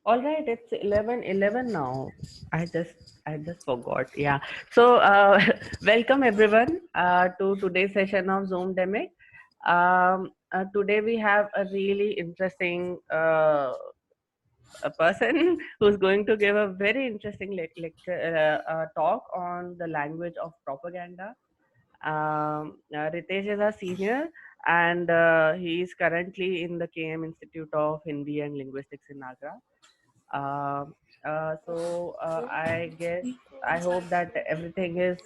All right, it's 11:11 now. I just forgot. Yeah. So welcome everyone to today's session of Zoomdemic. Today we have a really interesting a person who's going to give a very interesting lecture talk on the language of propaganda. Ritesh is a senior, and he is currently in the KM Institute of Hindi and Linguistics in Agra. I guess I hope that everything is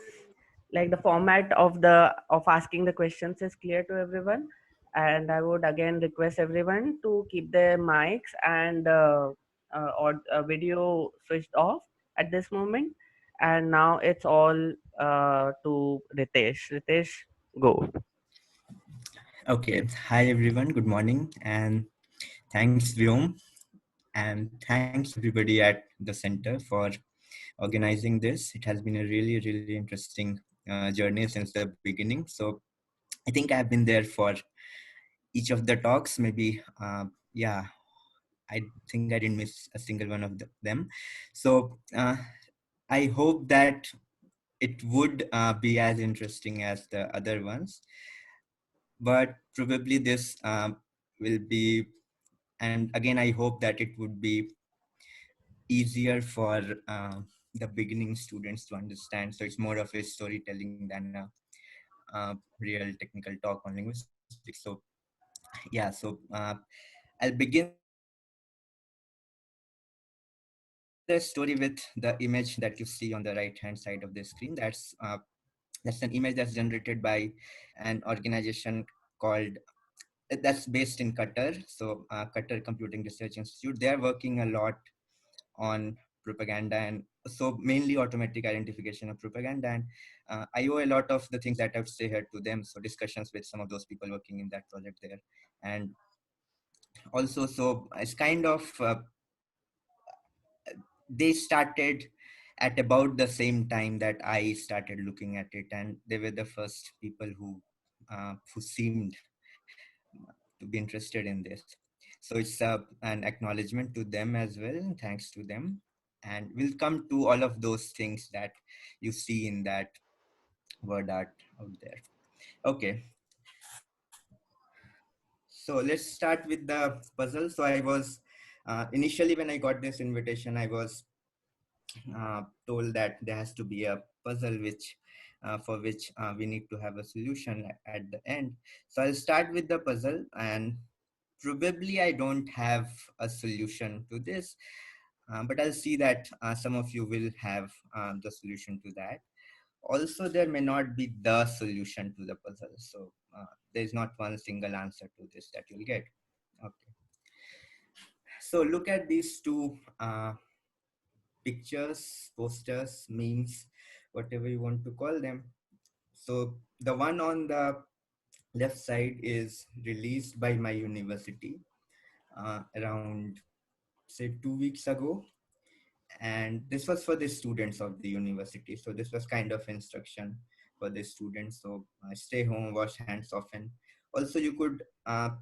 like the format of the of asking the questions is clear to everyone. And I would again request everyone to keep their mics and or video switched off at this moment. And now it's all to Ritesh. Ritesh, go. Okay, hi everyone, good morning, and thanks Vyom, and thanks everybody at the center for organizing this. It has been a really interesting journey since the beginning. So I think I've been there for each of the talks. Maybe, yeah, I think I didn't miss a single one of them. So I hope that it would be as interesting as the other ones, but probably this will be. And again, I hope that it would be easier for the beginning students to understand. So it's more of a storytelling than a real technical talk on linguistics. So yeah, so I'll begin the story with the image that you see on the right hand side of the screen. That's an image that's generated by an organization called that's based in Qatar. So Qatar Computing Research Institute. They are working a lot on propaganda, and so mainly automatic identification of propaganda. And I owe a lot of the things that I would say here to them. So discussions with some of those people working in that project there. And also, so it's kind of they started at about the same time that I started looking at it, and they were the first people who seemed to be interested in this. So it's an acknowledgement to them as well. Thanks to them, and we'll come to all of those things that you see in that word art out there. Okay, so let's start with the puzzle. So I was initially, when I got this invitation, I was told that there has to be a puzzle which for which we need to have a solution at the end. So I'll start with the puzzle, and probably I don't have a solution to this, but I'll see that some of you will have the solution to that. Also, there may not be the solution to the puzzle. So there's not one single answer to this that you'll get. Okay. So look at these two pictures, posters, memes, whatever you want to call them. So the one on the left side is released by my university around, say, 2 weeks ago. And this was for the students of the university. So this was kind of instruction for the students. So stay home, wash hands often. Also, you could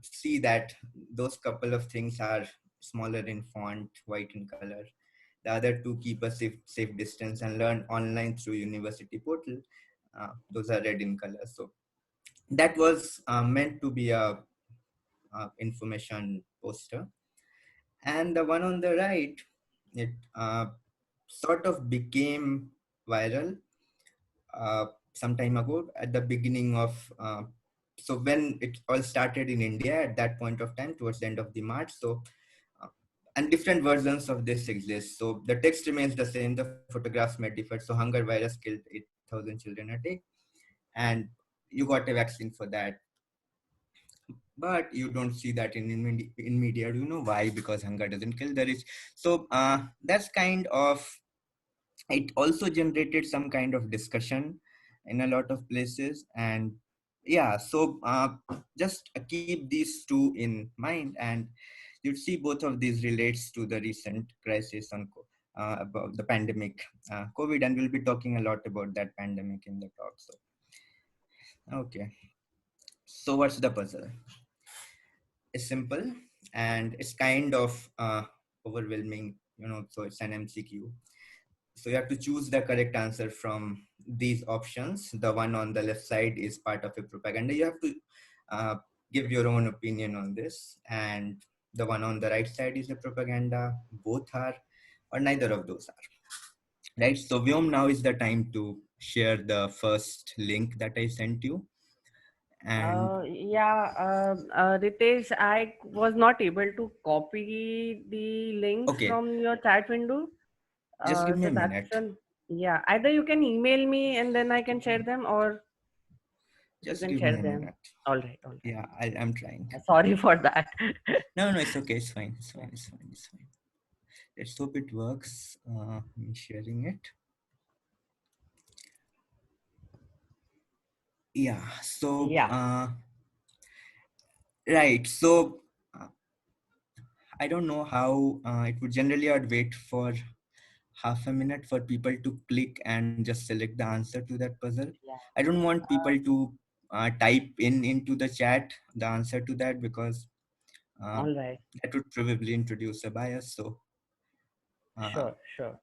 see that those couple of things are smaller in font, white in color. The other two, keep a safe distance and learn online through university portal. Those are red in color. So that was meant to be a information poster. And the one on the right, it sort of became viral some time ago at the beginning of so when it all started in India at that point of time towards the end of the March. So uh, and different versions of this exist. So the text remains the same, the photographs may differ. So hunger virus killed 8,000 children a day, and you got a vaccine for that. But you don't see that in media. Do you know why? Because hunger doesn't kill the rich. So that's kind of, it also generated some kind of discussion in a lot of places. And yeah, so just keep these two in mind, and you'd see both of these relates to the recent crisis on about the pandemic, COVID, and we'll be talking a lot about that pandemic in the talk. So okay, so what's the puzzle? It's simple, and it's kind of overwhelming, so it's an MCQ. So you have to choose the correct answer from these options. The one on the left side is part of a propaganda. You have to uh, give your own opinion on this. And the one on the right side is a propaganda. Both are, or neither of those are. Right. So Vyom, now is the time to share the first link that I sent you. And Yeah, Ritesh, I was not able to copy the links okay, from your chat window. just give me So a that's minute. yeah. Either you can email me and then I can share them, or you Just can give me share a them. minute. All right, all right. Yeah, I'm trying. Sorry for that. No, no, it's okay. It's fine. It's Yeah. fine. It's fine. It's fine. Let's hope it works. Me sharing it. Yeah. So, Yeah, right. So, uh, I don't know how it would generally. I'd wait for half a minute for people to click and just select the answer to that puzzle. yeah. I don't want people to type into the chat the answer to that, because uh, All right. that would probably introduce a bias. So, uh, Sure, sure.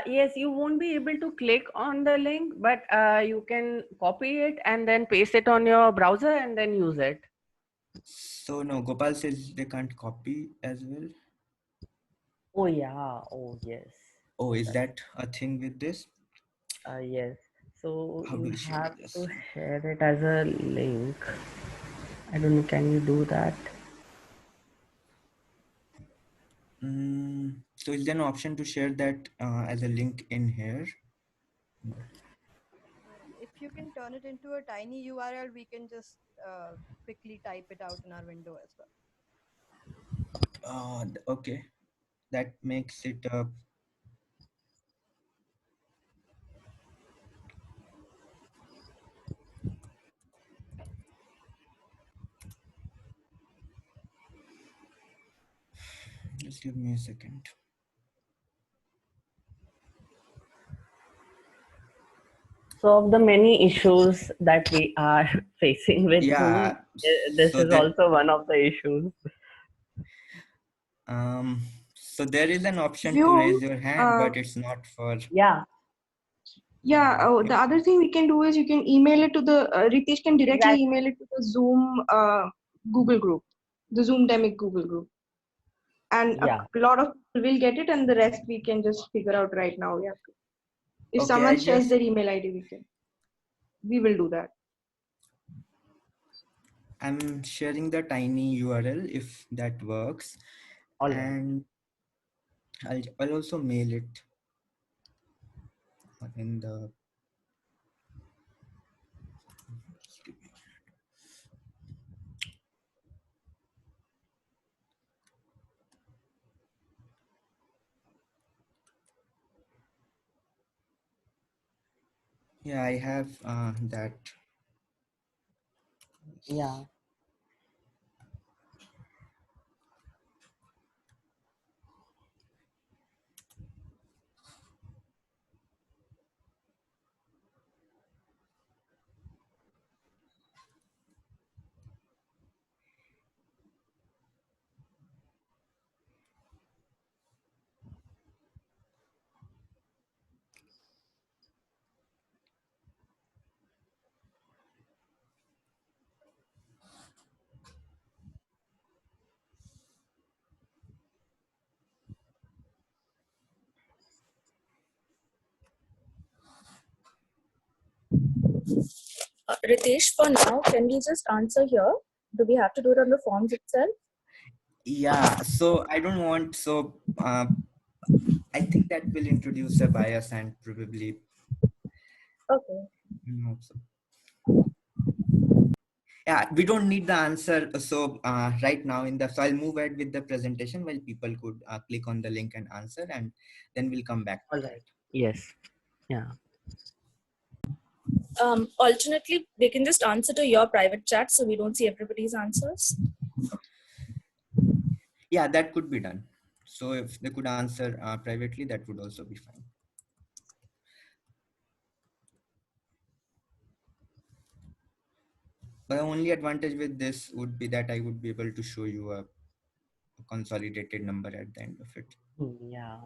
Yes, you won't be able to click on the link, but you can copy it and then paste it on your browser and then use it. so no, Gopal says they can't copy as well. Oh yeah. Oh yes. Oh, is That's that a thing with this? yes. So How do you we share have this? to share it as a link. I don't know. Can you do that? So is there an option to share that as a link in here? No. If you can turn it into a tiny URL, we can just quickly type it out in our window as well. Okay, that makes it just give me a second. So, of the many issues that we are facing with Zoom, Yeah, this so is that also one of the issues. um so there is an option to View, raise your hand, uh, but it's not for Yeah, yeah, yep. the other thing we can do is you can email it to the, Ritesh can directly exactly. email it to the Zoom Google group, the Zoomdemic Google group. And Yeah, a lot of people will get it, and the rest we can just figure out right now. Yeah. If Okay, I someone shares just their email ID, we will do that. I'm sharing the tiny URL if that works, all right. and I'll also mail it in the. Yeah, I have that. Yeah, Ritesh, for now, can we just answer here? Do we have to do it on the forms itself? Yeah, so I don't want so I think that will introduce a bias and probably Okay. so yeah, we don't need the answer. So right now in the so I'll move ahead with the presentation while people could click on the link and answer, and then we'll come back to all that. right. Yes. Yeah. Alternately, they can just answer to your private chat so we don't see everybody's answers. Yeah, that could be done. So if they could answer privately, that would also be fine. But the only advantage with this would be that I would be able to show you a consolidated number at the end of it. Yeah.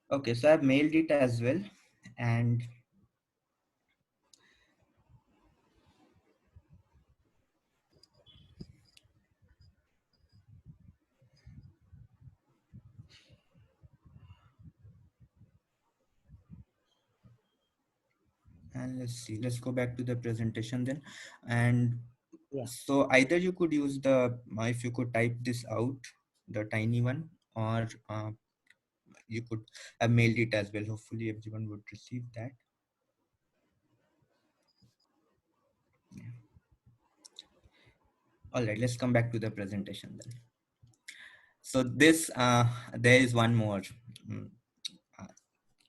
Okay, so I've mailed it as well, and let's see, let's go back to the presentation then. And Yeah. so either you could use the if you could type this out, the tiny one, or you could have mailed it as well. Hopefully everyone would receive that. Yeah. All right, let's come back to the presentation then. So this there is one more mm, uh,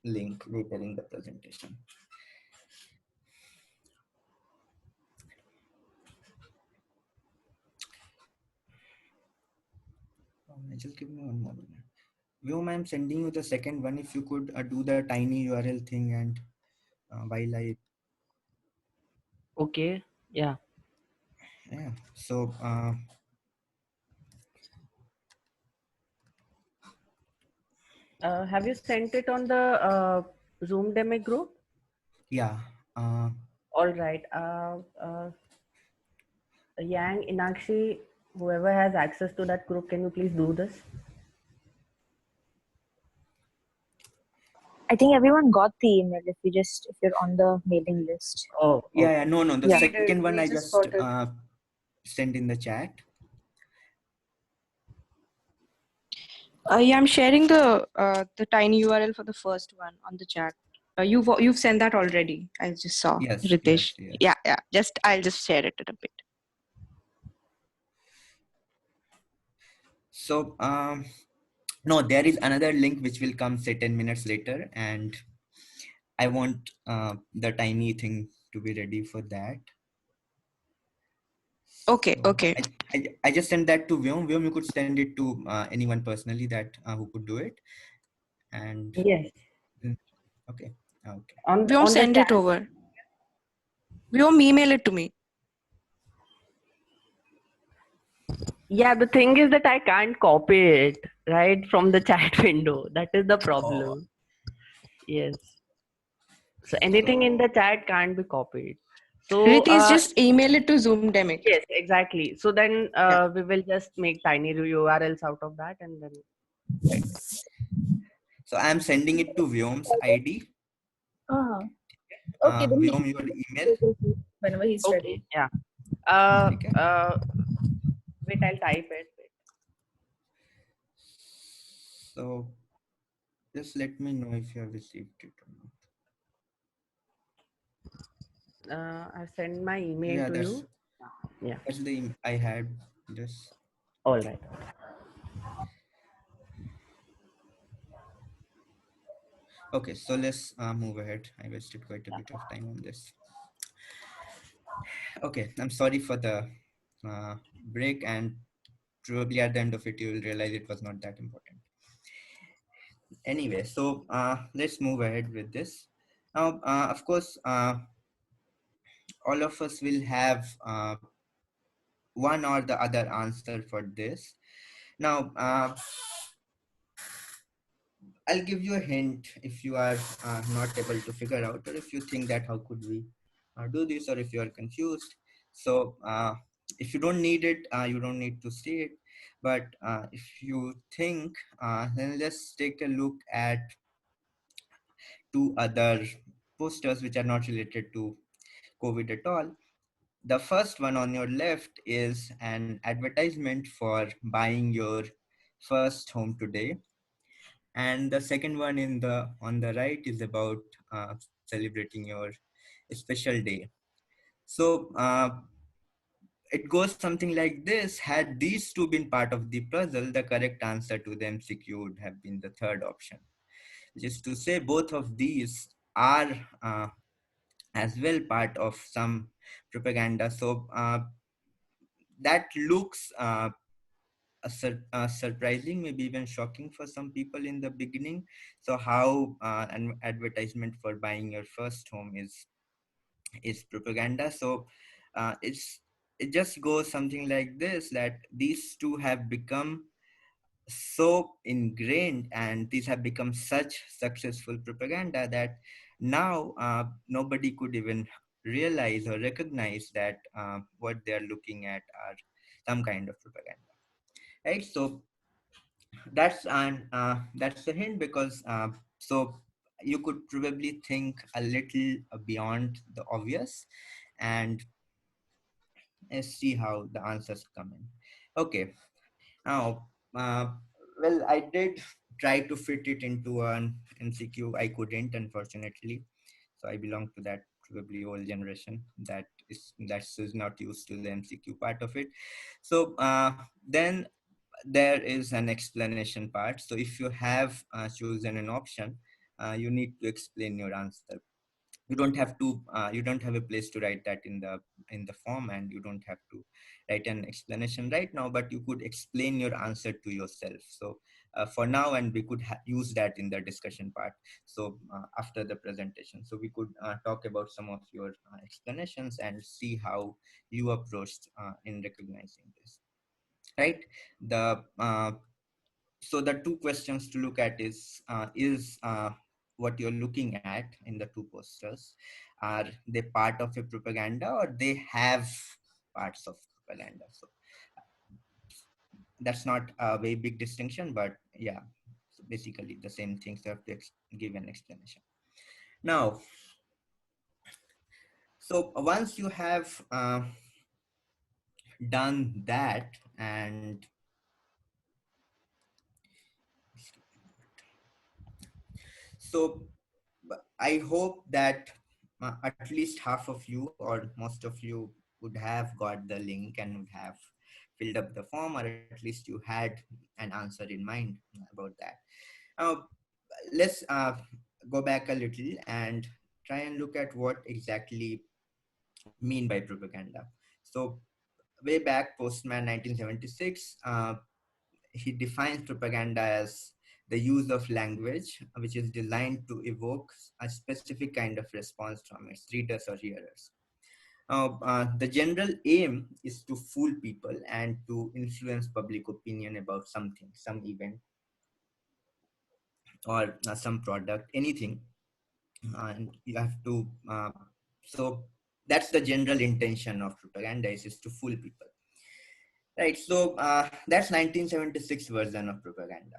link later in the presentation. Just give me one more minute. Vyom, I'm sending you the second one. If you could do the tiny URL thing, and while I Okay. Yeah. yeah, so Have you sent it on the Zoomdemic group? yeah, uh, All right. Yang, Inakshi, whoever has access to that group, can you please do this? I think everyone got the email if you're on the mailing list. Oh, yeah, okay. no, no. The Yeah. second one I We just got it. sent in the chat. Yeah, I'm sharing the tiny URL for the first one on the chat. You've sent that already. I just saw Yes, Ritesh. yes, yes. Yeah, yeah. I'll just share it in a bit. So no, there is another link which will come say 10 minutes later, and I want the tiny thing to be ready for that. Okay, So okay. I just sent that to Vyom. Vyom, you could send it to anyone personally that who could do it. And Yes. okay, okay. We won't On the send it chat. over. We won't email it to me. Yeah, the thing is that I can't copy it right from the chat window. That is the Oh, problem. Yes. So anything in so the chat can't be copied. So Ritesh, just email it to Zoomdemic. yes, exactly. So then Yeah. we will just make tiny URLs out of that and then right. so I'm sending it to Vyom's ID. Uh-huh. Okay, then he Vyom, your email. whenever he's ready. Okay, yeah. Uh, Okay. uh, wait, I'll type it. Wait. So just let me know if you have received it or not. I send my email Yeah, to you. Yeah. that's the I had this. All right. Okay, so let's move ahead. I wasted quite a bit of time on this. Okay, I'm sorry for the break, and probably at the end of it, you will realize it was not that important. Anyway, so let's move ahead with this. Now, of course, all of us will have one or the other answer for this. Now, I'll give you a hint if you are not able to figure out, or if you think that how could we do this, or if you are confused. So if you don't need it, you don't need to see it. But if you think, then let's take a look at two other posters which are not related to COVID at all. The first one on your left is an advertisement for buying your first home today, and the second one in the on the right is about celebrating your special day. So it goes something like this: had these two been part of the puzzle, the correct answer to the MCQ would have been the third option, which is to say both of these are as well part of some propaganda. So that looks surprising, maybe even shocking for some people in the beginning. So how an advertisement for buying your first home is propaganda. So it just goes something like this, that these two have become so ingrained and these have become such successful propaganda that now nobody could even realize or recognize that what they're looking at are some kind of propaganda, right? So that's the hint, because so you could probably think a little beyond the obvious and see how the answers come in. Okay, now well, I did try to fit it into an MCQ. I couldn't, unfortunately. So I belong to that probably old generation that is not used to the MCQ part of it. So then there is an explanation part. So if you have chosen an option, you need to explain your answer. You don't have a place to write that in the form, and you don't have to write an explanation right now, but you could explain your answer to yourself. So for now, and we could use that in the discussion part. So after the presentation, so we could talk about some of your explanations and see how you approached in recognizing this, right? The So the two questions to look at is what you're looking at in the two posters, are they part of a propaganda or they have parts of propaganda? So that's not a very big distinction, but yeah, so basically the same things. You have to give an explanation. Now, so once you have done that, and so I hope that at least half of you or most of you would have got the link and would have filled up the form, or at least you had an answer in mind about that. Now, let's go back a little and try and look at what exactly mean by propaganda. So way back, Postman 1976, he defines propaganda as the use of language which is designed to evoke a specific kind of response from its readers or hearers. The general aim is to fool people and to influence public opinion about something, some event, or some product, anything. And you have to, so that's the general intention of propaganda, is to fool people. Right, so that's 1976 version of propaganda.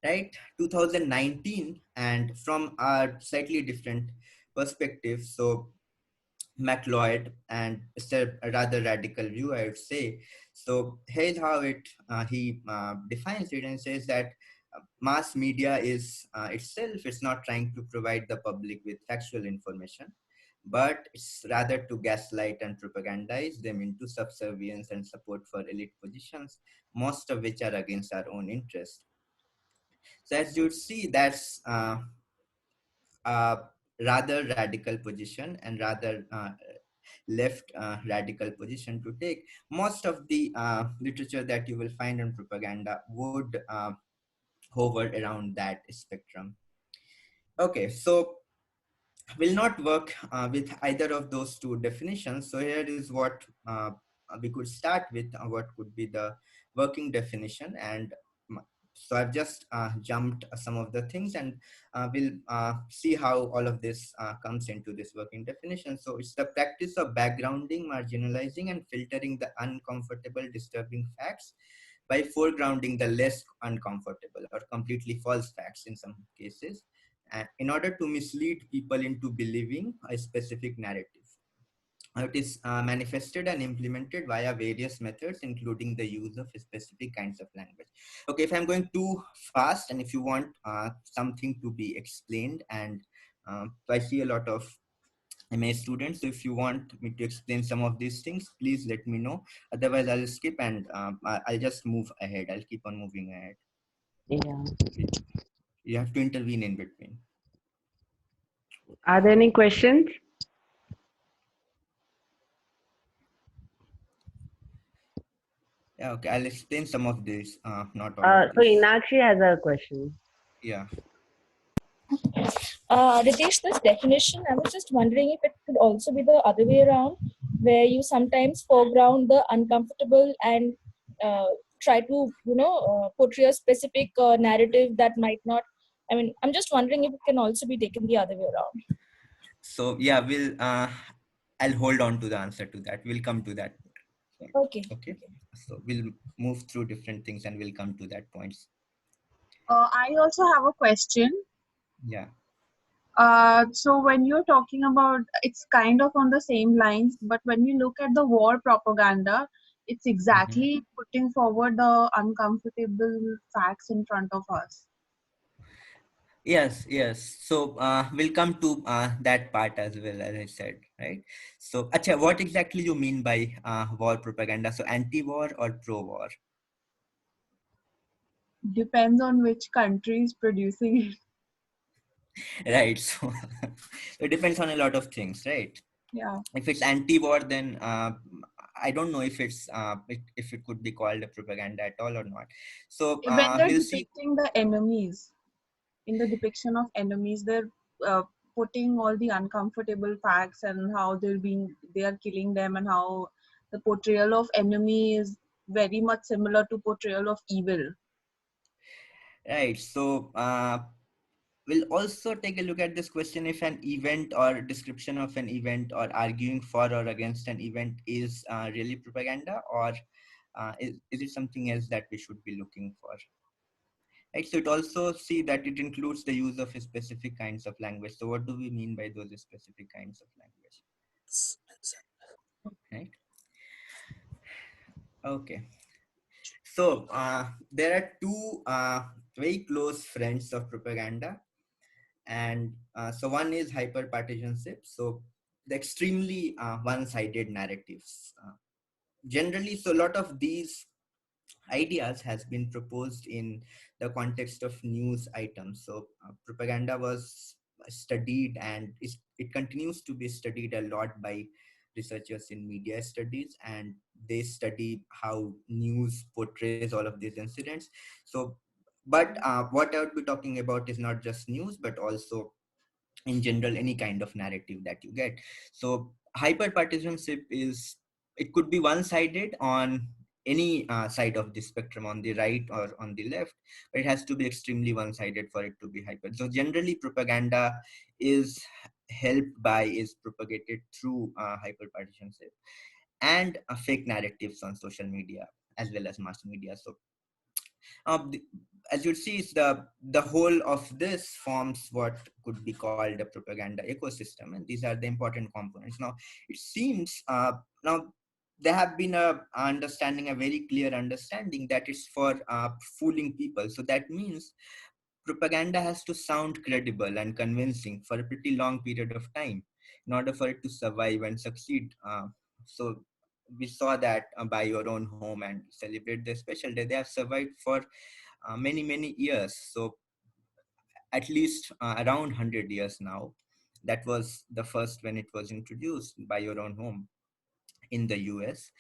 Right, 2019, and from a slightly different perspective. So Lloyd, and it's a rather radical view, I would say. So here's how he defines it, and says that mass media is itself, it's not trying to provide the public with factual information, but it's rather to gaslight and propagandize them into subservience and support for elite positions, most of which are against our own interest. So as you'd see, that's a rather radical position, and rather left radical position to take. Most of the literature that you will find on propaganda would hover around that spectrum. Okay, so will not work with either of those two definitions. So here is what we could start with, what could be the working definition. And so I've just jumped some of the things, and we'll see how all of this comes into this working definition. So it's the practice of backgrounding, marginalizing, and filtering the uncomfortable, disturbing facts by foregrounding the less uncomfortable or completely false facts in some cases, in order to mislead people into believing a specific narrative. It is manifested and implemented via various methods, including the use of specific kinds of language. Okay, if I'm going too fast, and if you want something to be explained, and so I see a lot of MA students, so if you want me to explain some of these things, please let me know. Otherwise, I'll skip, and I'll just move ahead. I'll keep on moving ahead. Yeah. You have to intervene in between. Are there any questions? Yeah, okay, I'll explain some of this, not all of So this. Inakshi has a question. Yeah. Ritesh, this definition, I was just wondering if it could also be the other way around, where you sometimes foreground the uncomfortable and uh, try to, portray a specific narrative that might not. I mean, I'm just wondering if it can also be taken the other way around. So yeah, I'll hold on to the answer to that. We'll come to that point. Okay. Okay. So we'll move through different things and we'll come to that points. I also have a question. Yeah. So when you're talking about, it's kind of on the same lines, but when you look at the war propaganda, it's Mhm. exactly putting forward the uncomfortable facts in front of us. Yes, yes. So we'll come to that part as well, as I said, right? So, acha, what exactly you mean by war propaganda? So, anti-war or pro-war? Depends on which country is producing it. Right. So, it depends on a lot of things, right? Yeah. If it's anti-war, then I don't know if if it could be called a propaganda at all or not. So When they're we'll see. depicting the enemies, in the depiction of enemies, they're putting all the uncomfortable facts and how they are killing them, and how the portrayal of enemy is very much similar to portrayal of evil. Right. So we'll also take a look at this question: if an event or description of an event or arguing for or against an event is really propaganda, or is it something else that we should be looking for? Right. So it also see that it includes the use of specific kinds of language. So what do we mean by those specific kinds of language? Right. Okay. So there are two very close friends of propaganda, and so one is hyperpartisanship. So the extremely one-sided narratives. Generally, so a lot of these ideas has been proposed in the context of news items. So propaganda was studied and it continues to be studied a lot by researchers in media studies, and they study how news portrays all of these incidents. So but what I would be talking about is not just news but also in general any kind of narrative that you get. So hyper partisanship is, it could be one sided on any side of the spectrum, on the right or on the left, but it has to be extremely one sided for it to be hyper. So generally propaganda is is propagated through hyper partisanship and fake narratives on social media as well as mass media. So the, as you see, it's the whole of this forms what could be called a propaganda ecosystem, and these are the important components. Now, it seems now there have been a understanding, a very clear understanding that it's for fooling people. So that means propaganda has to sound credible and convincing for a pretty long period of time in order for it to survive and succeed. So we saw that buy your own home and celebrate the special day, they have survived for many years. So at least around 100 years now. That was the first when it was introduced, by your own home, in the US.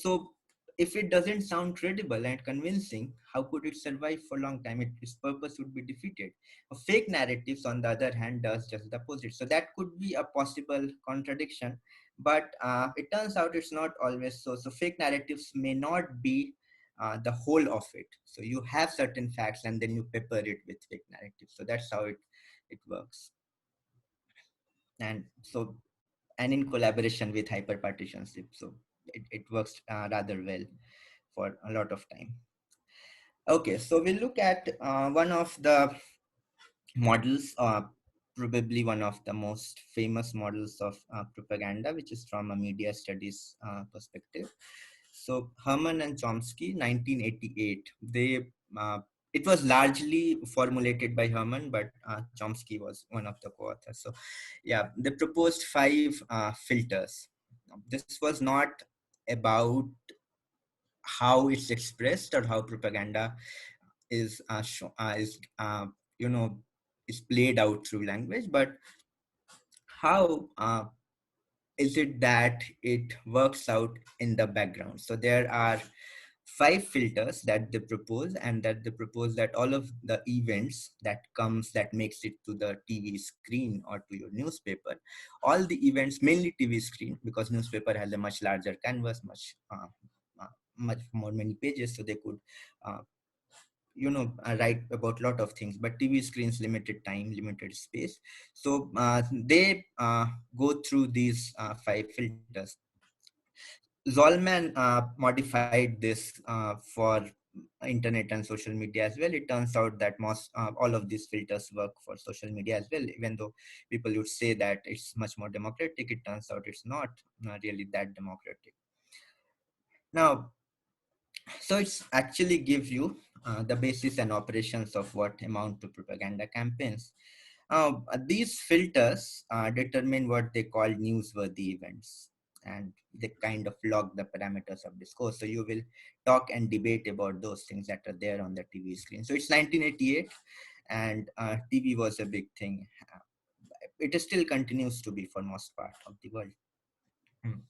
So if it doesn't sound credible and convincing, how could it survive for a long time? Its purpose would be defeated. Fake narratives, on the other hand, does just the opposite. So that could be a possible contradiction, but it turns out it's not always so. So fake narratives may not be the whole of it. So you have certain facts and then you pepper it with fake narratives. So that's how it works. And so, and in collaboration with hyperpartisanship, so it works rather well for a lot of time. Okay, so we'll look at one of the models, probably one of the most famous models of propaganda, which is from a media studies perspective. So Herman and Chomsky, 1988, they it was largely formulated by Herman, but Chomsky was one of the co-authors. So yeah, they proposed five filters. This was not about how it's expressed or how propaganda is you know is played out through language, but how is it that it works out in the background. So there are five filters that they propose, and that they propose that all of the events that makes it to the TV screen or to your newspaper, all the events, mainly TV screen, because newspaper has a much larger canvas, much more many pages, so they could uh, write about lot of things, but TV screens limited time, limited space. So they go through these five filters. Zollman modified this for internet and social media as well. It turns out that most all of these filters work for social media as well, even though people would say that it's much more democratic. It turns out it's not really that democratic. Now, so it's actually gives you the basis and operations of what amount to propaganda campaigns. These filters determine what they call newsworthy events, and they kind of log the parameters of discourse. So you will talk and debate about those things that are there on the TV screen. So it's 1988, and TV was a big thing. It still continues to be for most part of the world. Hmm.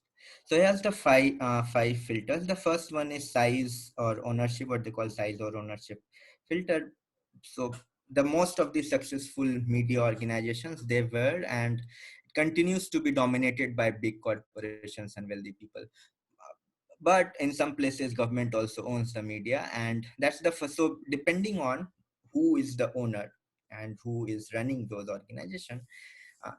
So here's the five filters. The first one is size or ownership, what they call size or ownership filter. So the most of the successful media organizations, they were and continues to be dominated by big corporations and wealthy people. But in some places, government also owns the media, and that's the first. So depending on who is the owner and who is running those organizations,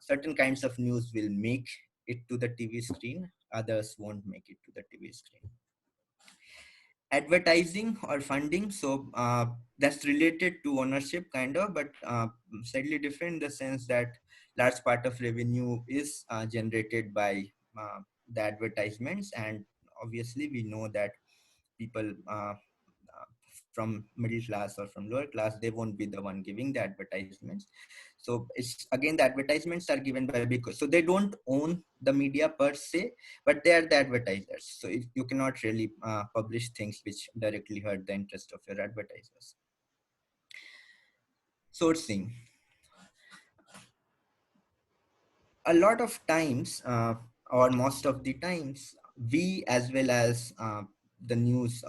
certain kinds of news will make it to the TV screen, others won't make it to the TV screen. Advertising or funding, so that's related to ownership kind of, but slightly different in the sense that large part of revenue is generated by the advertisements, and obviously we know that people from middle class or from lower class, they won't be the one giving the advertisements. So it's again, the advertisements are given by big, so they don't own the media per se, but they are the advertisers. So if you cannot really publish things which directly hurt the interest of your advertisers. Sourcing, a lot of times, or most of the times, we as well as the news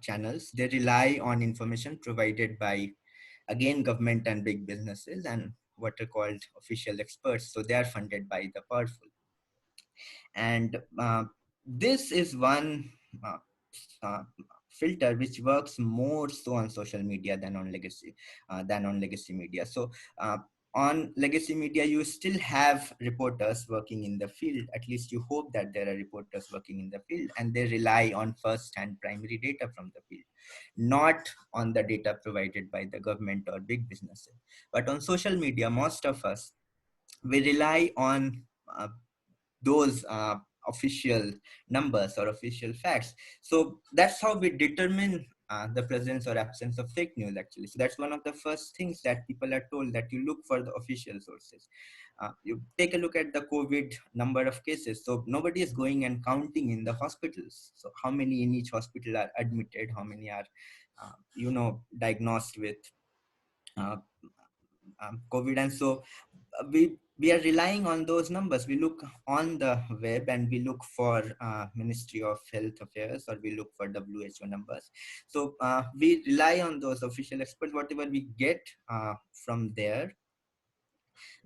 channels, they rely on information provided by, again, government and big businesses and what are called official experts. So they are funded by the powerful. And this is one uh, uh, filter which works more so on social media than on legacy media. So on legacy media, you still have reporters working in the field. At least you hope that there are reporters working in the field, and they rely on first-hand primary data from the field, not on the data provided by the government or big businesses. But on social media, most of us, we rely on those official numbers or official facts. So that's how we determine the presence or absence of fake news, actually. So that's one of the first things that people are told, that you look for the official sources. You take a look at the COVID number of cases. So nobody is going and counting in the hospitals. So how many in each hospital are admitted, how many are, diagnosed with uh, COVID. And so we are relying on those numbers. We look on the web and we look for Ministry of Health Affairs, or we look for WHO numbers. So we rely on those official experts. Whatever we get from there,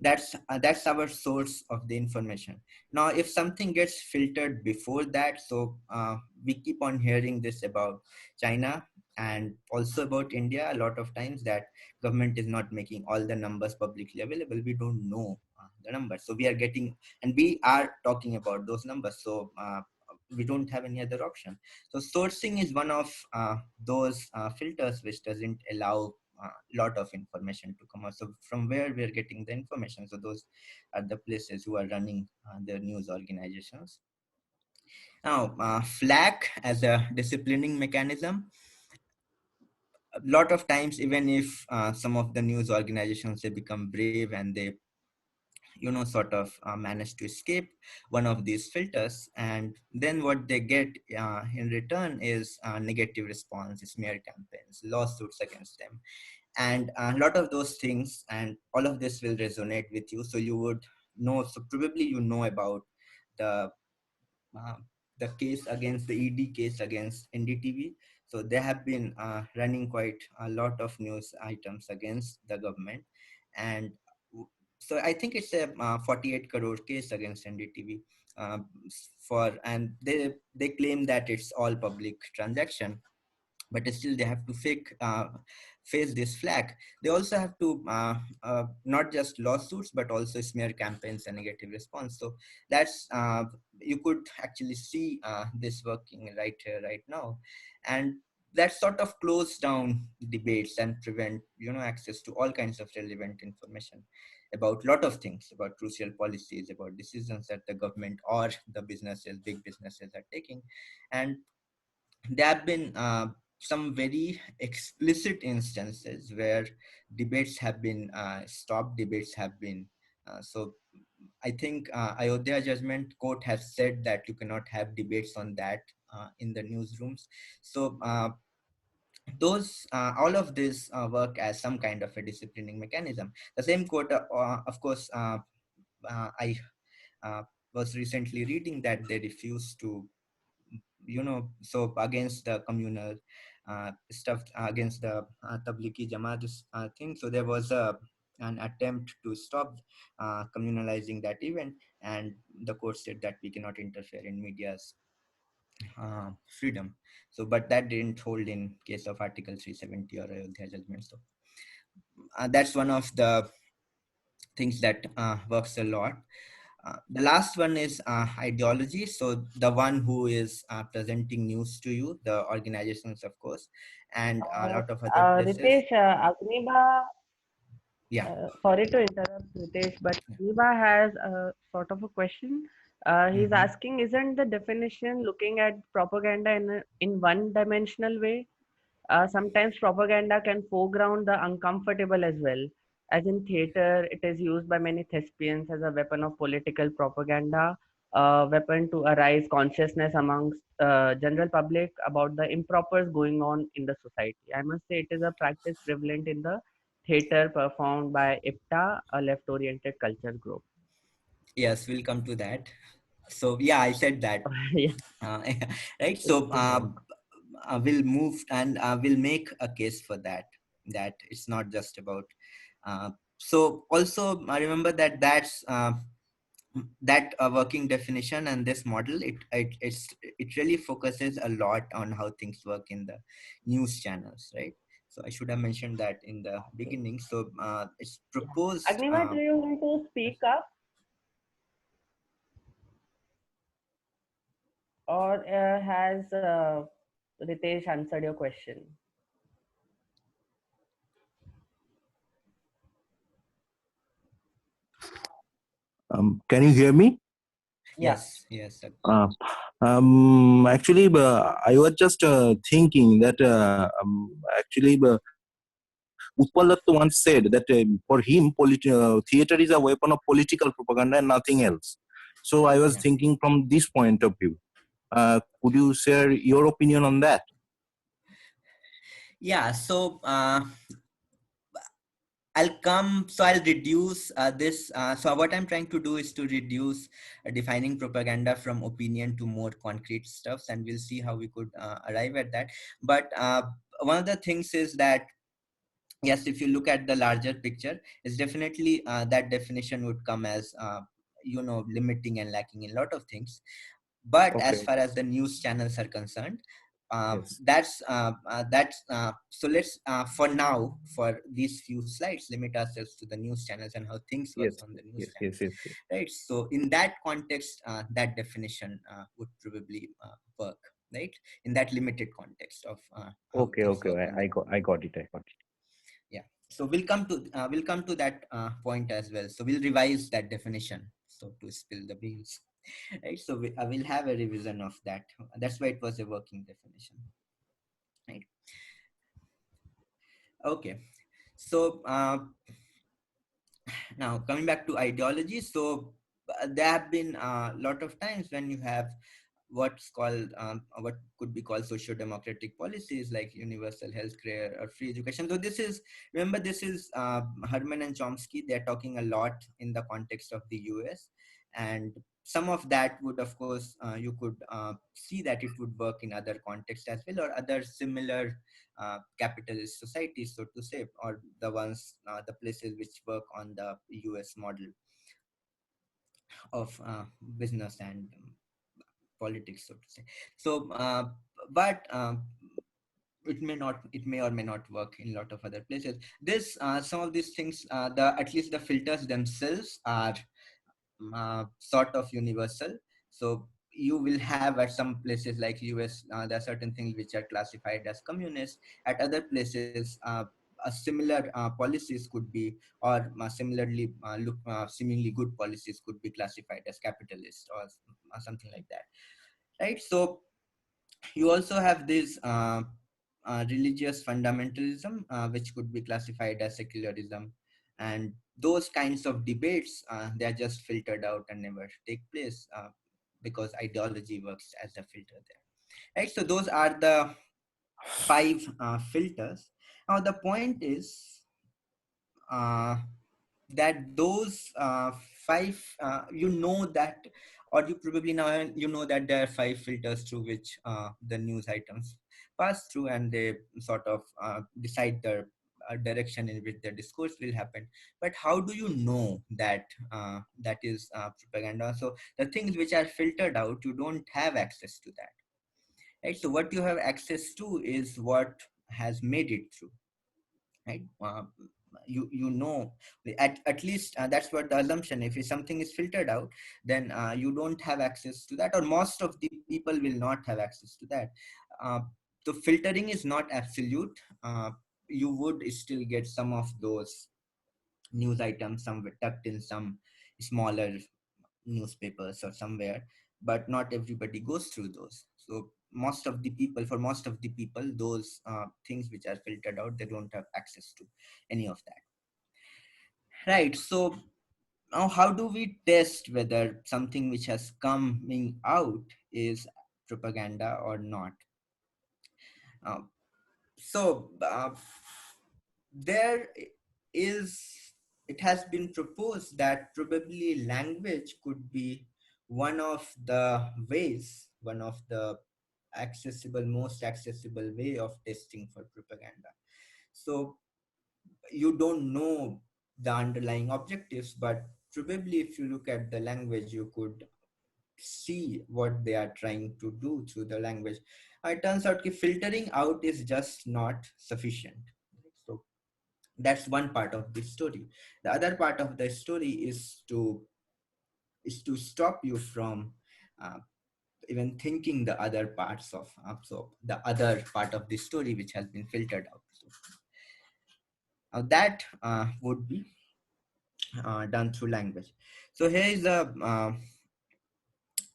that's our source of the information. Now if something gets filtered before that, so we keep on hearing this about China and also about India a lot of times, that government is not making all the numbers publicly available. We don't know the numbers, so we are getting, and we are talking about those numbers. So we don't have any other option. So sourcing is one of those filters which doesn't allow a lot of information to come out. So from where we're getting the information, so those are the places who are running their news organizations. Now flack as a disciplining mechanism, a lot of times, even if some of the news organizations, they become brave and they sort of manage to escape one of these filters, and then what they get in return is negative response, smear campaigns, lawsuits against them, and a lot of those things, and all of this will resonate with you. So you would know, so probably about the uh, the the case against the ED case against NDTV. So they have been running quite a lot of news items against the government, and so I think it's a 48 crore case against NDTV, uh, and they claim that it's all public transaction, but still they have to face this flag. They also have to not just lawsuits but also smear campaigns and negative response. So that's you could actually see this working right here right now, and that sort of close down debates and prevent access to all kinds of relevant information about lot of things, about crucial policies, about decisions that the government or the big businesses are taking. And there have been some very explicit instances where debates have been stopped, debates have been so I think Ayodhya judgment court has said that you cannot have debates on that in the newsrooms. So those all of this work as some kind of a disciplining mechanism. The same court, of course, I uh, was recently reading that they refused to so against the communal stuff, against the Tablighi Jamaat thing. So there was an attempt to stop communalizing that event, and the court said that we cannot interfere in media's freedom. So but that didn't hold in case of Article 370 or Ayodhya judgment. So that's one of the things that works a lot. The last one is ideology. So the one who is presenting news to you, the organizations, of course, and a Uh, lot of other places. Ritesh, Agniba, Yeah. sorry to interrupt, Ritesh, but Yeah. Agniba has a sort of a question. He's Mm-hmm. asking, isn't the definition looking at propaganda in one-dimensional way? Sometimes propaganda can foreground the uncomfortable as well. As in theater, it is used by many thespians as a weapon of political propaganda, a weapon to arise consciousness amongst general public about the impropers going on in the society. I must say it is a practice prevalent in the theater performed by IPTA, a left-oriented culture group. Yes, we'll come to that. So yeah, I said that. Yeah, Uh, right. it's So been long. we'll move and we'll make a case for that. That it's not just about. So also I remember that that's that working definition and this model it really focuses a lot on how things work in the news channels, right? So I should have mentioned that in the Okay. beginning. So it's Yeah. proposed Agniva, do you want to speak up, or has Ritesh answered your question? Can you hear me? Yeah. yes. Uh, Actually, I was just thinking that actually, Utpal Datta once said that for him, theater is a weapon of political propaganda and nothing else. So I was Yeah, thinking from this point of view. Could you share your opinion on that? yeah. So I'll reduce this. So what I'm trying to do is to reduce defining propaganda from opinion to more concrete stuffs, and we'll see how we could arrive at that. But one of the things is that yes, if you look at the larger picture, it's definitely that definition would come as limiting and lacking in a lot of things. But as Okay. far as the news channels are concerned, Yes. that's so let's for now, for these few slides, limit ourselves to the news channels and how things Yes. works on the news Yes. channels, Yes. Yes. Yes. right? So in that context, that definition would probably work, right? In that limited context of how Okay. things Okay. work on the. I got it. I got it. Yeah, so we'll come to that point as well. So we'll revise that definition, so to spill the beans. Right, so I will have a revision of that. That's why it was a working definition, right? Okay, so now coming back to ideology. So there have been a lot of times when you have what's called what could be called socio-democratic policies like universal health care or free education. So this is, remember, this is Herman and Chomsky. They're talking a lot in the context of the US, and some of that would, of course, you could see that it would work in other contexts as well, or other similar capitalist societies, so to say, or the ones, the places which work on the US model of business and politics, so to say. So, but it may or may not work in a lot of other places. This some of these things, the at least the filters themselves are sort of universal. So you will have at some places like US, there are certain things which are classified as communist. At other places, a similar policies could be, or similarly seemingly good policies could be classified as capitalist, or something like that, right? So you also have this religious fundamentalism, which could be classified as secularism, and those kinds of debates, they are just filtered out and never take place, because ideology works as a filter there, right? So those are the five filters. Now the point is, uh, that those five, you know that, or you probably now you know that there are five filters through which the news items pass through, and they sort of decide the direction in which the discourse will happen. But how do you know that that is propaganda? So the things which are filtered out, you don't have access to that, right? So what you have access to is what has made it through, right? You know, at least that's what the assumption. If something is filtered out, then you don't have access to that, or most of the people will not have access to that. uh, the filtering is not absolute. You would still get some of those news items some tucked in some smaller newspapers or somewhere, but not everybody goes through those. So most of the people, for most of the people, those things which are filtered out, they don't have access to any of that, right? So now how do we test whether something which has coming out is propaganda or not? uh, so there is, it has been proposed that probably language could be one of the ways, one of the most accessible way of testing for propaganda. So you don't know the underlying objectives, but probably if you look at the language, you could see what they are trying to do through the language. It turns out that filtering out is just not sufficient. So that's one part of the story. The other part of the story is to stop you from uh, even thinking the other parts of so the other part of the story which has been filtered out. So now that would be done through language. So here is a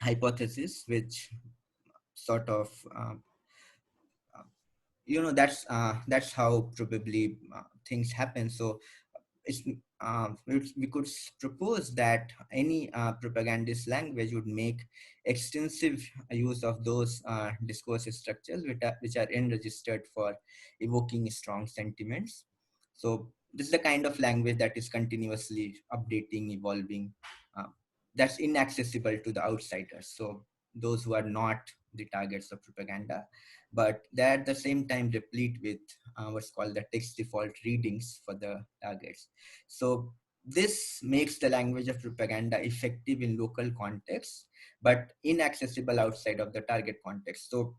hypothesis which sort of that's how probably things happen. So it's, we could propose that any propagandist language would make extensive use of those discourse structures which are enregistered for evoking strong sentiments. So this is the kind of language that is continuously updating, evolving, uh, that's inaccessible to the outsiders, so those who are not the targets of propaganda, but they're at the same time replete with what's called the text default readings for the targets. So this makes the language of propaganda effective in local contexts, but inaccessible outside of the target context. So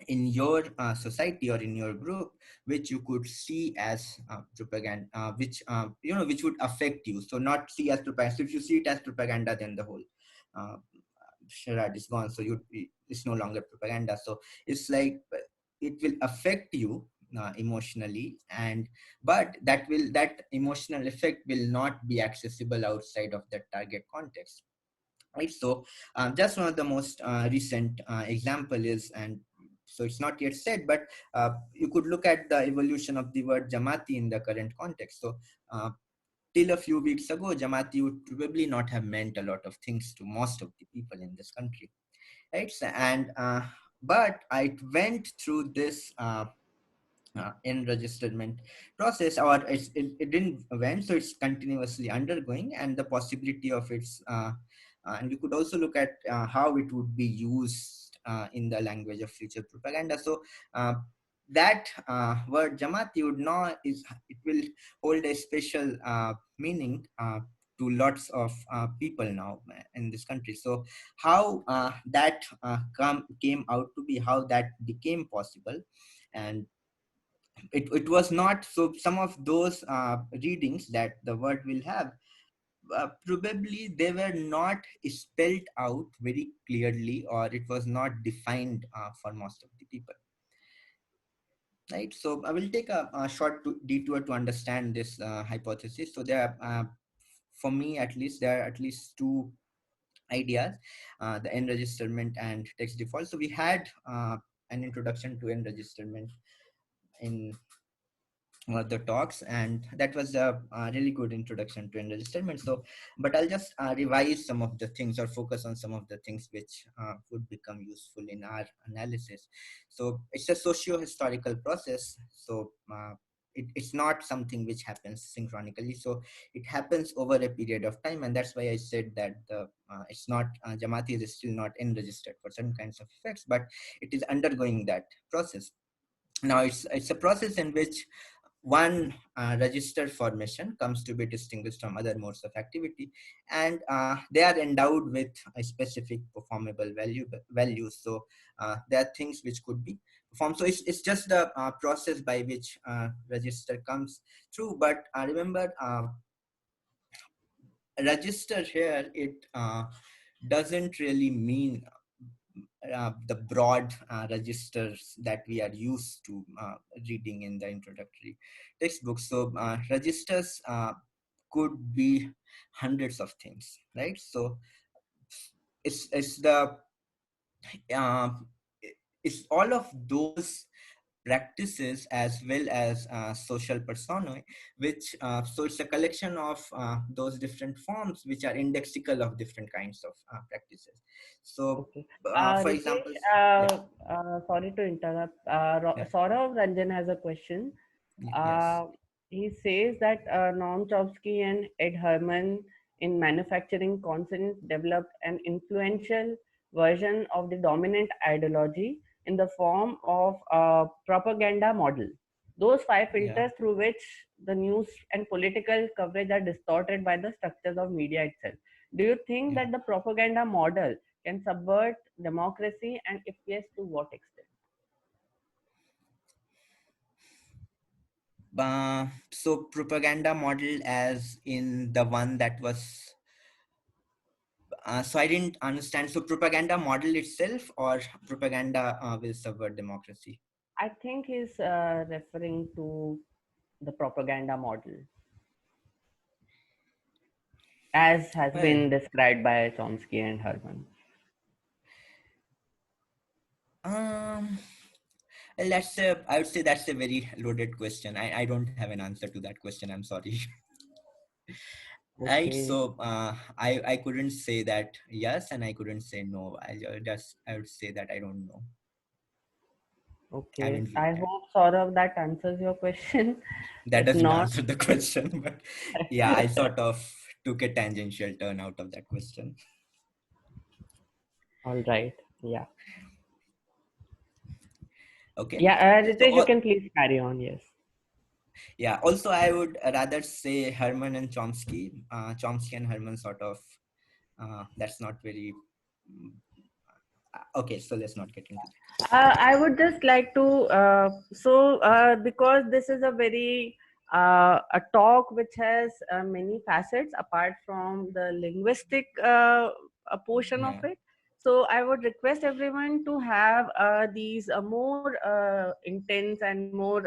in your society or in your group, which you could see as propaganda, which would affect you. So not see as propaganda. So if you see it as propaganda, then the whole uh, charade is gone. So it's no longer propaganda. So it's like it will affect you emotionally, and but that emotional effect will not be accessible outside of that target context, right? So just one of the most recent example is, and so it's not yet said, but you could look at the evolution of the word Jamati in the current context. So till a few weeks ago, Jamati would probably not have meant a lot of things to most of the people in this country, right? So, and but I went through this enregisterment process, or it didn't went, so it's continuously undergoing, and the possibility of its and we could also look at how it would be used in the language of future propaganda. So that word Jamati would know is, it will hold a special meaning to lots of people now in this country. So how that came out to be, how that became possible, and it was not so. Some of those readings that the word will have, probably they were not spelled out very clearly, or it was not defined for most of the people, right? So I will take a short detour to understand this hypothesis. So there are, for me at least, there are at least two ideas, the enregisterment and text default. So we had an introduction to enregisterment in the talks, and that was a really good introduction to enregisterment. So but I'll just revise some of the things, or focus on some of the things which would become useful in our analysis. So it's a socio-historical process. So it's not something which happens synchronically, so it happens over a period of time, and that's why I said that the it's not Jamati is still not enregistered for certain kinds of effects, but it is undergoing that process. Now it's a process in which one register formation comes to be distinguished from other modes of activity, and they are endowed with a specific performable values. So there are things which could be performed. So it's just the process by which register comes through. But remember, register here, it doesn't really mean the broad registers that we are used to reading in the introductory textbooks. So registers could be hundreds of things, right? So it's the uh, it's all of those practices as well as social personae, which so it's a collection of those different forms which are indexical of different kinds of practices. So Okay. for Ritesh, example, yeah, sorry to interrupt. yeah, Saurav Ranjan has a question. yes, Uh, he says that Noam Chomsky and Ed Herman in manufacturing consent developed an influential version of the dominant ideology in the form of a propaganda model. Those five yeah, filters through which the news and political coverage are distorted by the structures of media itself. Do you think yeah. that the propaganda model can subvert democracy, and if yes, to what extent? So propaganda model as in the one that was so I didn't understand. So propaganda model itself, or propaganda will subvert democracy? I think he's referring to the propaganda model as has Well, been described by Chomsky and Herman. um, well, I would say that's a very loaded question. I don't have an answer to that question. I'm sorry. Right. Okay, So I couldn't say that yes, and I couldn't say no. I would say that I don't know. I okay. haven't I looked at. hope Saurav that answers your question. That If doesn't not, answer the question, but yeah, I sort of took a tangential turn out of that question. all right. Yeah. Okay. Yeah, So Ritesh, you can please carry on. Yes. yeah, also I would rather say Herman and Chomsky. Chomsky and Herman sort of that's not very okay. So let's not get into that. I would just like to, because this is a very a talk which has many facets apart from the linguistic a portion of Yeah, it. So I would request everyone to have these more intense and more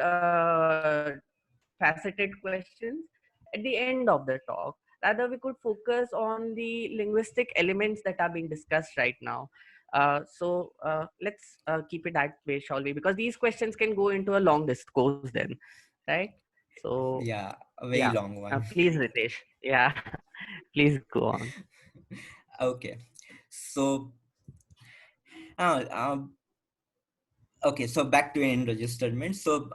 faceted questions at the end of the talk. Rather, we could focus on the linguistic elements that are being discussed right now. Let's keep it that way, shall we? Because these questions can go into a long discourse then, right? So, yeah, a yeah, very long one. please, Ritesh. Yeah, please go on. Okay, so uh, um, okay, so back to enregisterment. So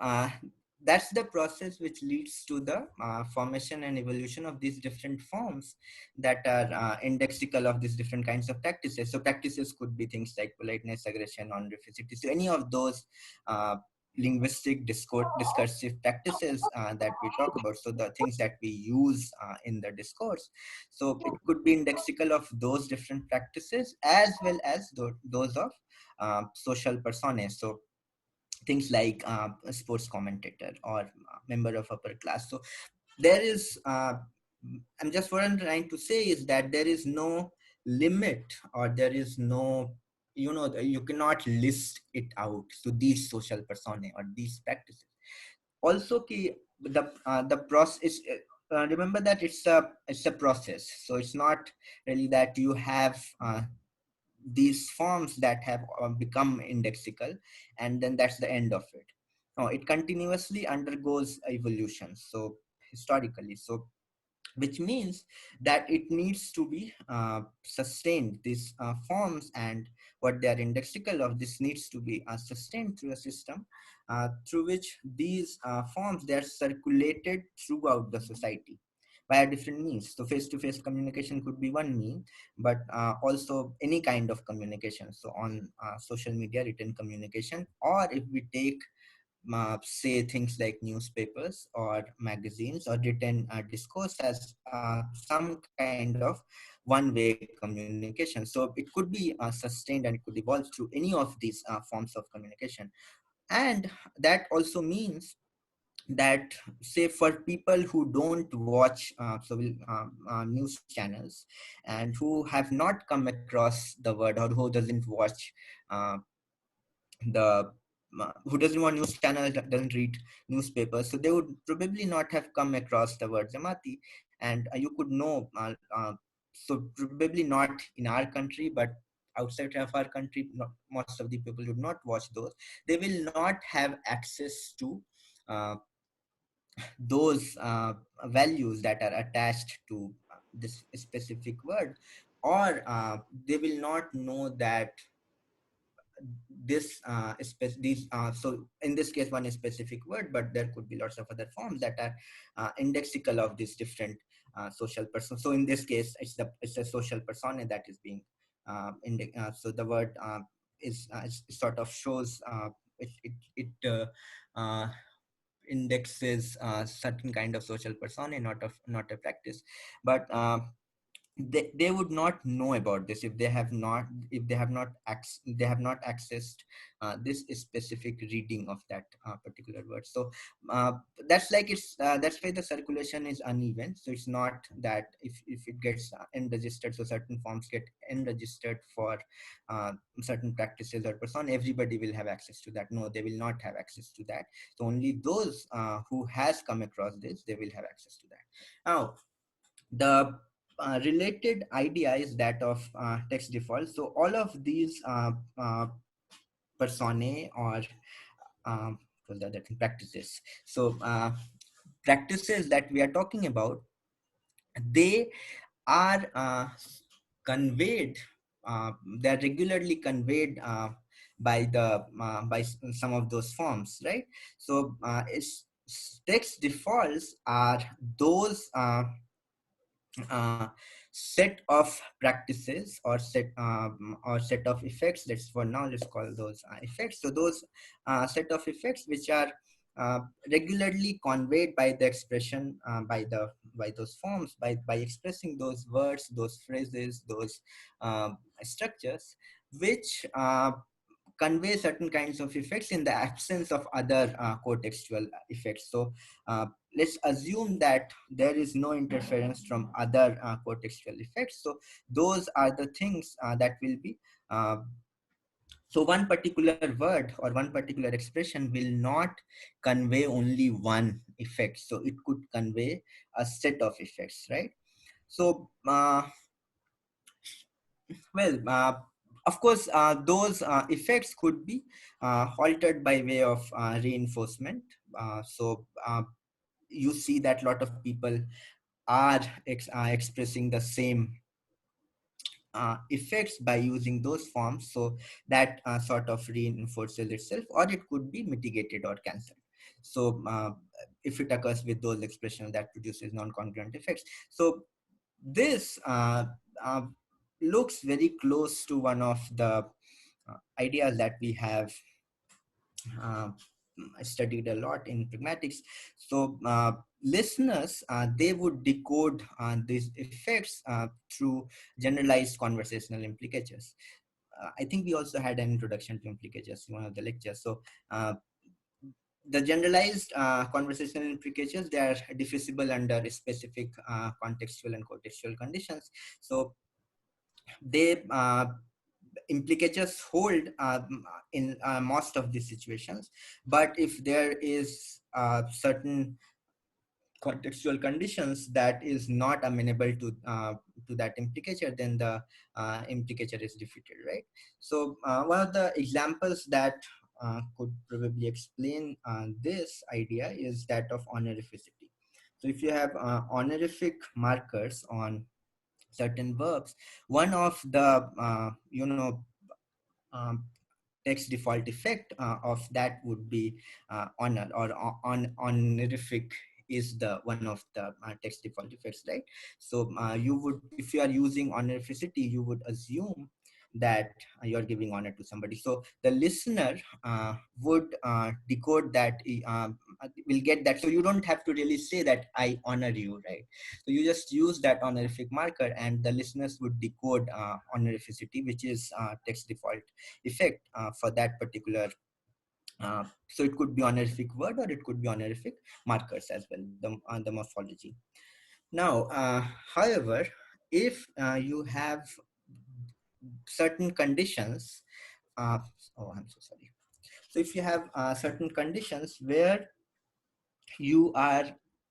that's the process which leads to the formation and evolution of these different forms that are indexical of these different kinds of practices. So practices could be things like politeness, aggression, non-reflexivity. So any of those linguistic discursive practices that we talk about, so the things that we use in the discourse, so it could be indexical of those different practices as well as those of social personae. So things like a sports commentator or member of upper class. So there is I'm just what I'm trying to say is that there is no limit, or there is no, you cannot list it out to these social personae or these practices. Also the process, remember that it's a process. So it's not really that you have these forms that have become indexical and then that's the end of it. No, it continuously undergoes evolution, so historically. So which means that it needs to be sustained, these forms and what they are indexical of, this needs to be sustained through a system through which these forms, they are circulated throughout the society via different means. So face-to-face communication could be one mean, but also any kind of communication. So on social media, written communication, or if we take say things like newspapers or magazines or written discourse as some kind of one-way communication. So it could be sustained and it could evolve through any of these forms of communication. And that also means that, say, for people who don't watch news channels and who have not come across the word, or who doesn't watch uh, the who doesn't want news channels, doesn't read newspapers, so they would probably not have come across the word Jamati. And you could know so probably not in our country, but outside of our country, most of the people would not watch those. They will not have access to uh, those values that are attached to this specific word, or they will not know that these so in this case one is specific word, but there could be lots of other forms that are indexical of these different social persons. So in this case it's a social persona that is being so the word is sort of shows it uh, indexes certain kind of social persona, not a practice. But they would not know about this if they have not, they have not accessed this specific reading of that particular word. So uh, that's like that's why the circulation is uneven. So it's not that if it gets unregistered, so certain forms get unregistered for uh, certain practices or person, everybody will have access to that. No, they will not have access to that. So only those who has come across this, they will have access to that. Now the related idea is that of text default. So all of these personae or practices. So practices that we are talking about, they are conveyed. They are regularly conveyed by some of those forms, right? So text defaults are those uh, set of practices or set of effects. Let's for now let's call those effects. So those set of effects which are uh, regularly conveyed by the expression by those forms, by expressing those words, those phrases, those structures, which convey certain kinds of effects in the absence of other contextual effects. So let's assume that there is no interference from other contextual effects. So those are the things that will be so one particular word or one particular expression will not convey only one effect. So it could convey a set of effects, right? So well, of course, those effects could be altered by way of reinforcement. So you see that a lot of people are expressing the same effects by using those forms. So that sort of reinforces itself, or it could be mitigated or cancelled. So if it occurs with those expressions, that produces non-congruent effects. So this uh, looks very close to one of the ideas that we have uh, studied a lot in pragmatics. So listeners, they would decode these effects through generalized conversational implicatures. I think we also had an introduction to implicatures in one of the lectures. So uh, the generalized conversational implicatures, they are diffusible under specific contextual and contextual conditions. So they implicatures hold in most of these situations, but if there is certain contextual conditions that is not amenable to that implicature, then the implicature is defeated, right? So one of the examples that could probably explain this idea is that of honorificity. So if you have honorific markers on certain verbs, one of the um, text default effect of that would be honor, or honorific is the one of the text default effects, right? So you would, if you are using honorificity, you would assume that you are giving honor to somebody. So the listener would decode that, will get that. So you don't have to really say that I honor you, right? So you just use that honorific marker, and the listeners would decode honorificity, which is text default effect for that particular. So it could be honorific word, or it could be honorific markers as well, the morphology. Now, however, if you have certain conditions, uh, oh, I'm so sorry. So if you have certain conditions where you are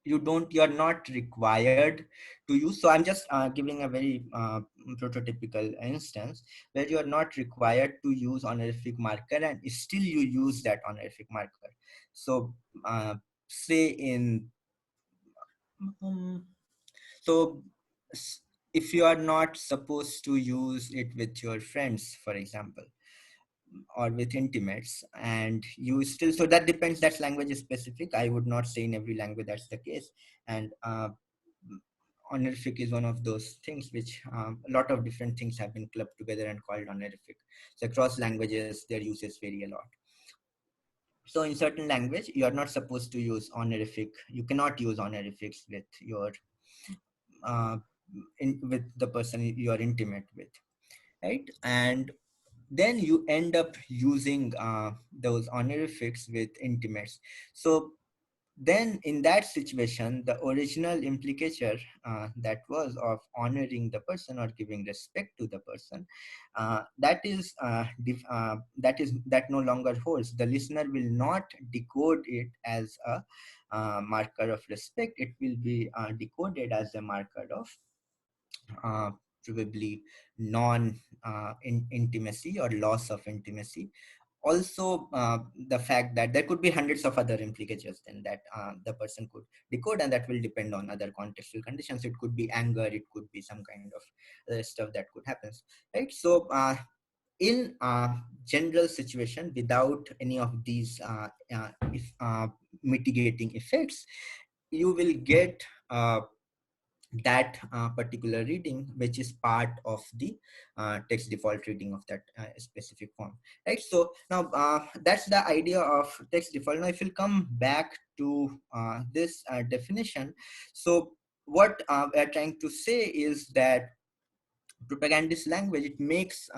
you're not required to use, so I'm just giving a very prototypical instance where you are not required to use honorific marker, and still you use that honorific marker. So say in um, so if you are not supposed to use it with your friends, for example, or with intimates, and you still, so that depends, that's language specific. I would not say in every language that's the case. And honorific is one of those things which a lot of different things have been clubbed together and called honorific. So across languages their uses vary a lot. So in certain language you are not supposed to use honorific, you cannot use honorifics with your uh, with the person you are intimate with, right? And then you end up using those honorifics with intimates. So then in that situation, the original implicature that was of honoring the person or giving respect to the person, that no longer holds. The listener will not decode it as a marker of respect. It will be decoded as a marker of uh, probably non intimacy or loss of intimacy. Also the fact that there could be hundreds of other implicatures then that the person could decode, and that will depend on other contextual conditions. It could be anger, it could be some kind of stuff that could happen, right? So in general situation, without any of these mitigating effects, you will get that particular reading, which is part of the text default reading of that specific form, right? So now that's the idea of text default. Now if you come back to this definition, so what we're trying to say is that propagandist language, it makes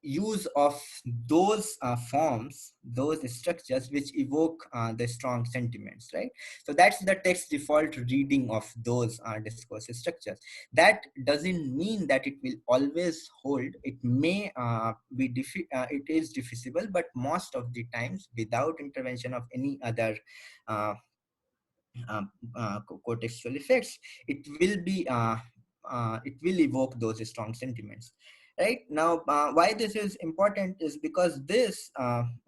use of those forms, those structures which evoke the strong sentiments, right? So that's the text default reading of those discourse structures. That doesn't mean that it will always hold. It may it is diffusible, but most of the times, without intervention of any other uh, contextual effects, it will be it will evoke those strong sentiments, right? Now, why this is important is because this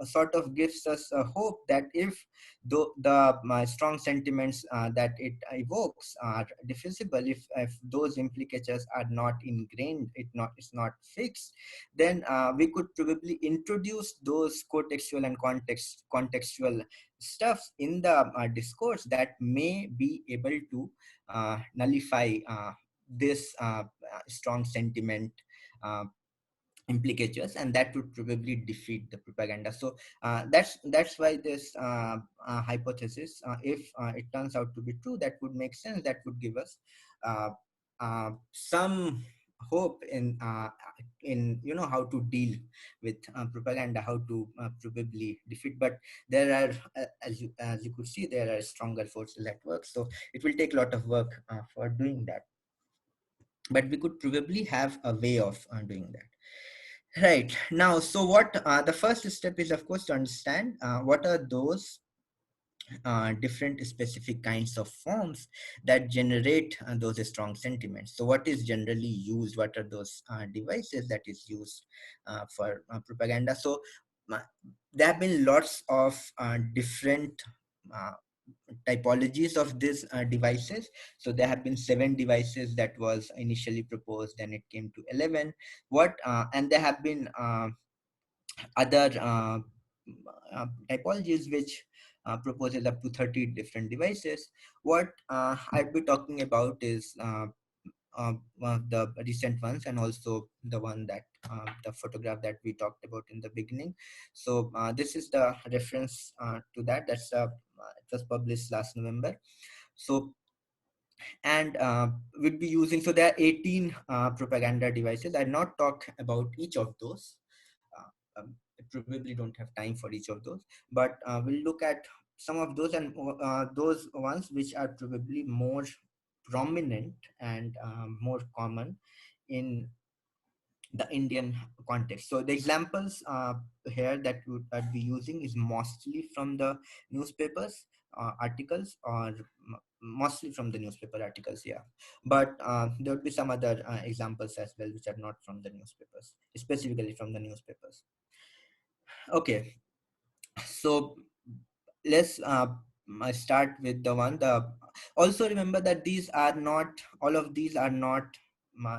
sort of gives us a hope that if the strong sentiments that it evokes are diffusible, if those implicatures are not ingrained, it's not fixed, then we could probably introduce those co-textual and contextual stuffs in the discourse that may be able to nullify this strong sentiment uh, implicatures, and that would probably defeat the propaganda. So that's why this hypothesis, if it turns out to be true, that would make sense, that would give us uh, some hope in how to deal with propaganda, how to probably defeat. But there are, as you could see, there are stronger forces at work, so it will take a lot of work for doing that, but we could probably have a way of doing that. Right. Now, so what the first step is, of course, to understand what are those different specific kinds of forms that generate those strong sentiments. So what is generally used? What are those devices that is used for propaganda? So uh, there have been lots of different uh, typologies of these devices. So there have been 7 devices that was initially proposed, then it came to 11. And there have been other typologies which proposes up to 30 different devices. What I'll be talking about is one of the recent ones, and also the one that the photograph that we talked about in the beginning. So this is the reference to that. It was published last November. So, and we'll be using, so there are 18 propaganda devices. I'll not talk about each of those. I probably don't have time for each of those, but we'll look at some of those, and those ones which are probably more prominent and more common in the Indian context. So the examples here that I'd be using is mostly from the newspapers articles, or mostly from the newspaper articles, yeah. But there would be some other examples as well which are not from the newspapers, specifically from the newspapers. Okay, so let's start with the one. Also remember that these are not, all of these are not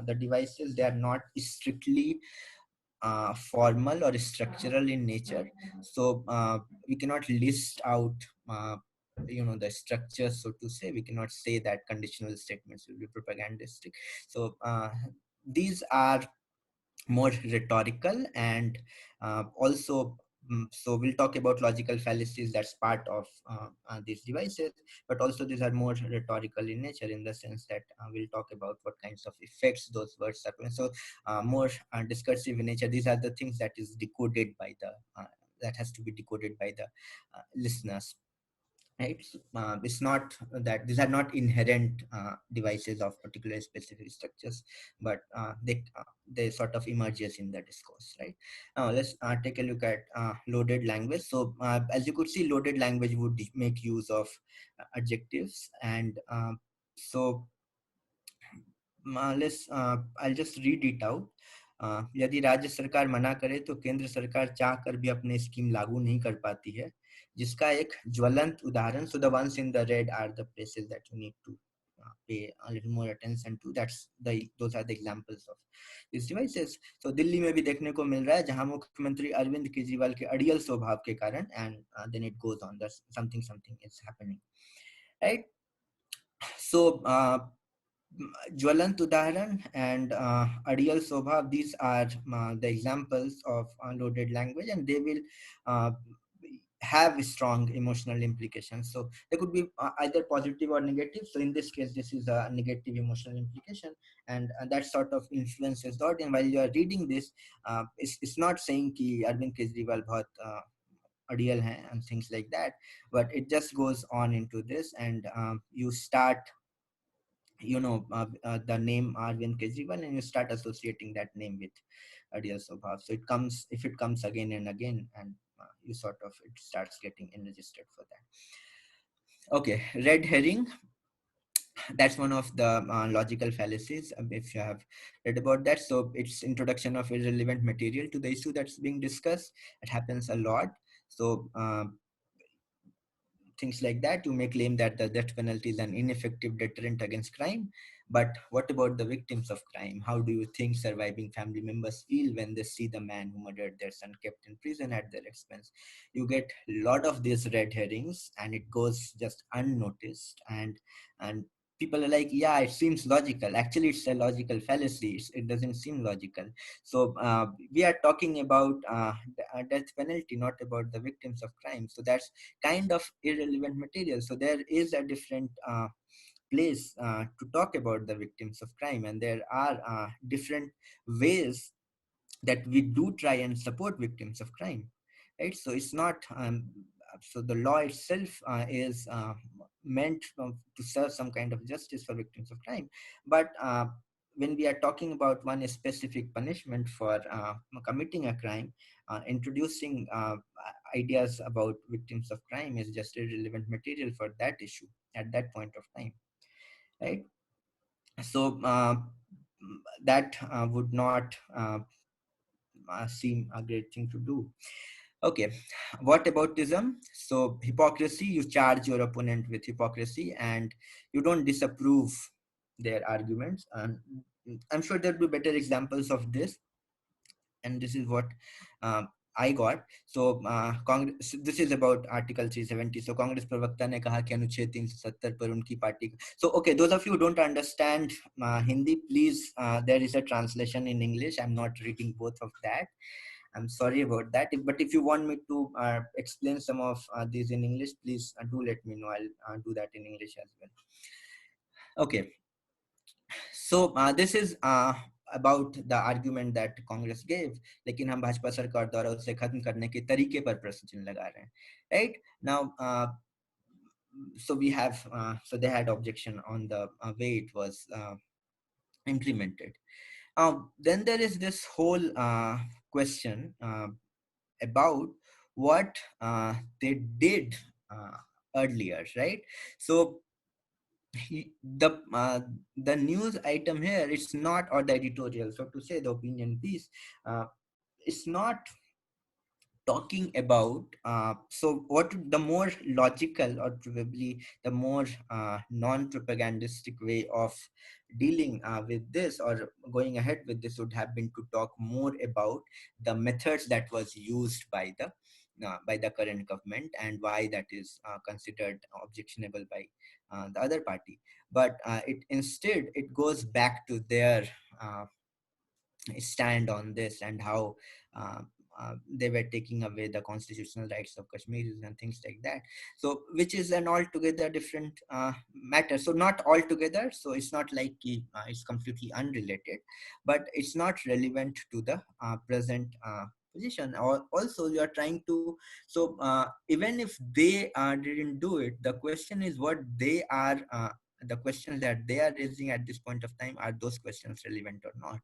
the devices, they are not strictly formal or structural in nature. So we cannot list out the structure, so to say. We cannot say that conditional statements will be propagandistic. So these are more rhetorical, and also so we'll talk about logical fallacies, that's part of these devices, but also these are more rhetorical in nature, in the sense that we'll talk about what kinds of effects those words are having. So more discursive in nature. These are the things that is decoded by the that has to be decoded by the listeners, right? It's not that these are not inherent devices of particular specific structures, but they sort of emerges in the discourse, right? Now let's take a look at loaded language. So as you could see, loaded language would make use of adjectives, and so let's I'll just read it out. यदि राज्य सरकार मना करे तो केंद्र सरकार चाह कर भी अपने स्कीम लागू नहीं कर पाती है, जिसका एक ज्वलंत उदाहरण, so the ones in the red are the places that you need to pay a little more attention to. Those are the examples of these devices. So Delhi में भी देखने को मिल रहा है, जहां मुख्यमंत्री अरविंद केजरीवाल के अड़ियल स्वभाव के कारण, and then it goes on, that something is happening, right? So Jwalant Udaharan and Adiyal Sobha, these are the examples of unloaded language, and they will uh, have strong emotional implications. So they could be either positive or negative. So in this case, this is a negative emotional implication, and that sort of influences the audience. While you are reading this, it's not saying कि Arvind Kejriwal बहुत अड़ियल हैं and things like that, but it just goes on into this, and you start the name Arvind Kejriwal, and you start associating that name with Adiyal Sobhav. So if it comes again and again, and you sort of, it starts getting enregistered for that. Okay, red herring. That's one of the logical fallacies, if you have read about that. So it's introduction of irrelevant material to the issue that's being discussed. It happens a lot. So things like that. You may claim that the death penalty is an ineffective deterrent against crime, but what about the victims of crime? How do you think surviving family members feel when they see the man who murdered their son kept in prison at their expense? You get a lot of these red herrings, and it goes just unnoticed, and people are like, yeah, it seems logical. Actually, it's a logical fallacy. It doesn't seem logical. So we are talking about death penalty, not about the victims of crime. So that's kind of irrelevant material. So there is a different place to talk about the victims of crime, and there are different ways that we do try and support victims of crime, right? So it's not so the law itself is meant to serve some kind of justice for victims of crime, but when we are talking about one specific punishment for committing a crime, introducing ideas about victims of crime is just irrelevant material for that issue at that point of time, right? So that would not seem a great thing to do. Okay, what aboutism? So hypocrisy, you charge your opponent with hypocrisy and you don't disapprove their arguments. And I'm sure there'll be better examples of this, and this is what uh, I got. So Congress, this is about Article 370. So Congress प्रवक्ता ने कहा कि अनुच्छेद 370 पर उनकी party. So okay, those of you who don't understand Hindi, please, there is a translation in English. I'm not reading both of that. I'm sorry about that. But if you want me to explain some of these in English, please do let me know. I'll do that in English as well. Okay. So this is about the argument that Congress gave. लेकिन हम भाजपा सरकार द्वारा उसे खत्म करने के तरीके पर प्रश्न चिन्ह लगा रहे हैं. Right now, so we have so they had objection on the way it was implemented. Then there is this whole question about what they did earlier, right? So the news item here, it's not, or the editorial, so to say, the opinion piece, it's not talking about so what the more logical, or probably the more non-propagandistic way of dealing with this or going ahead with this would have been to talk more about the methods that was used by the current government and why that is considered objectionable by the other party. But it instead it goes back to their stand on this and how they were taking away the constitutional rights of Kashmiris and things like that. So, which is an altogether different matter. So, not altogether. So, it's not like it's completely unrelated, but it's not relevant to the present position. Or also, you are trying to. So, even if they didn't do it, the question is what they are. The questions that they are raising at this point of time, are those questions relevant or not?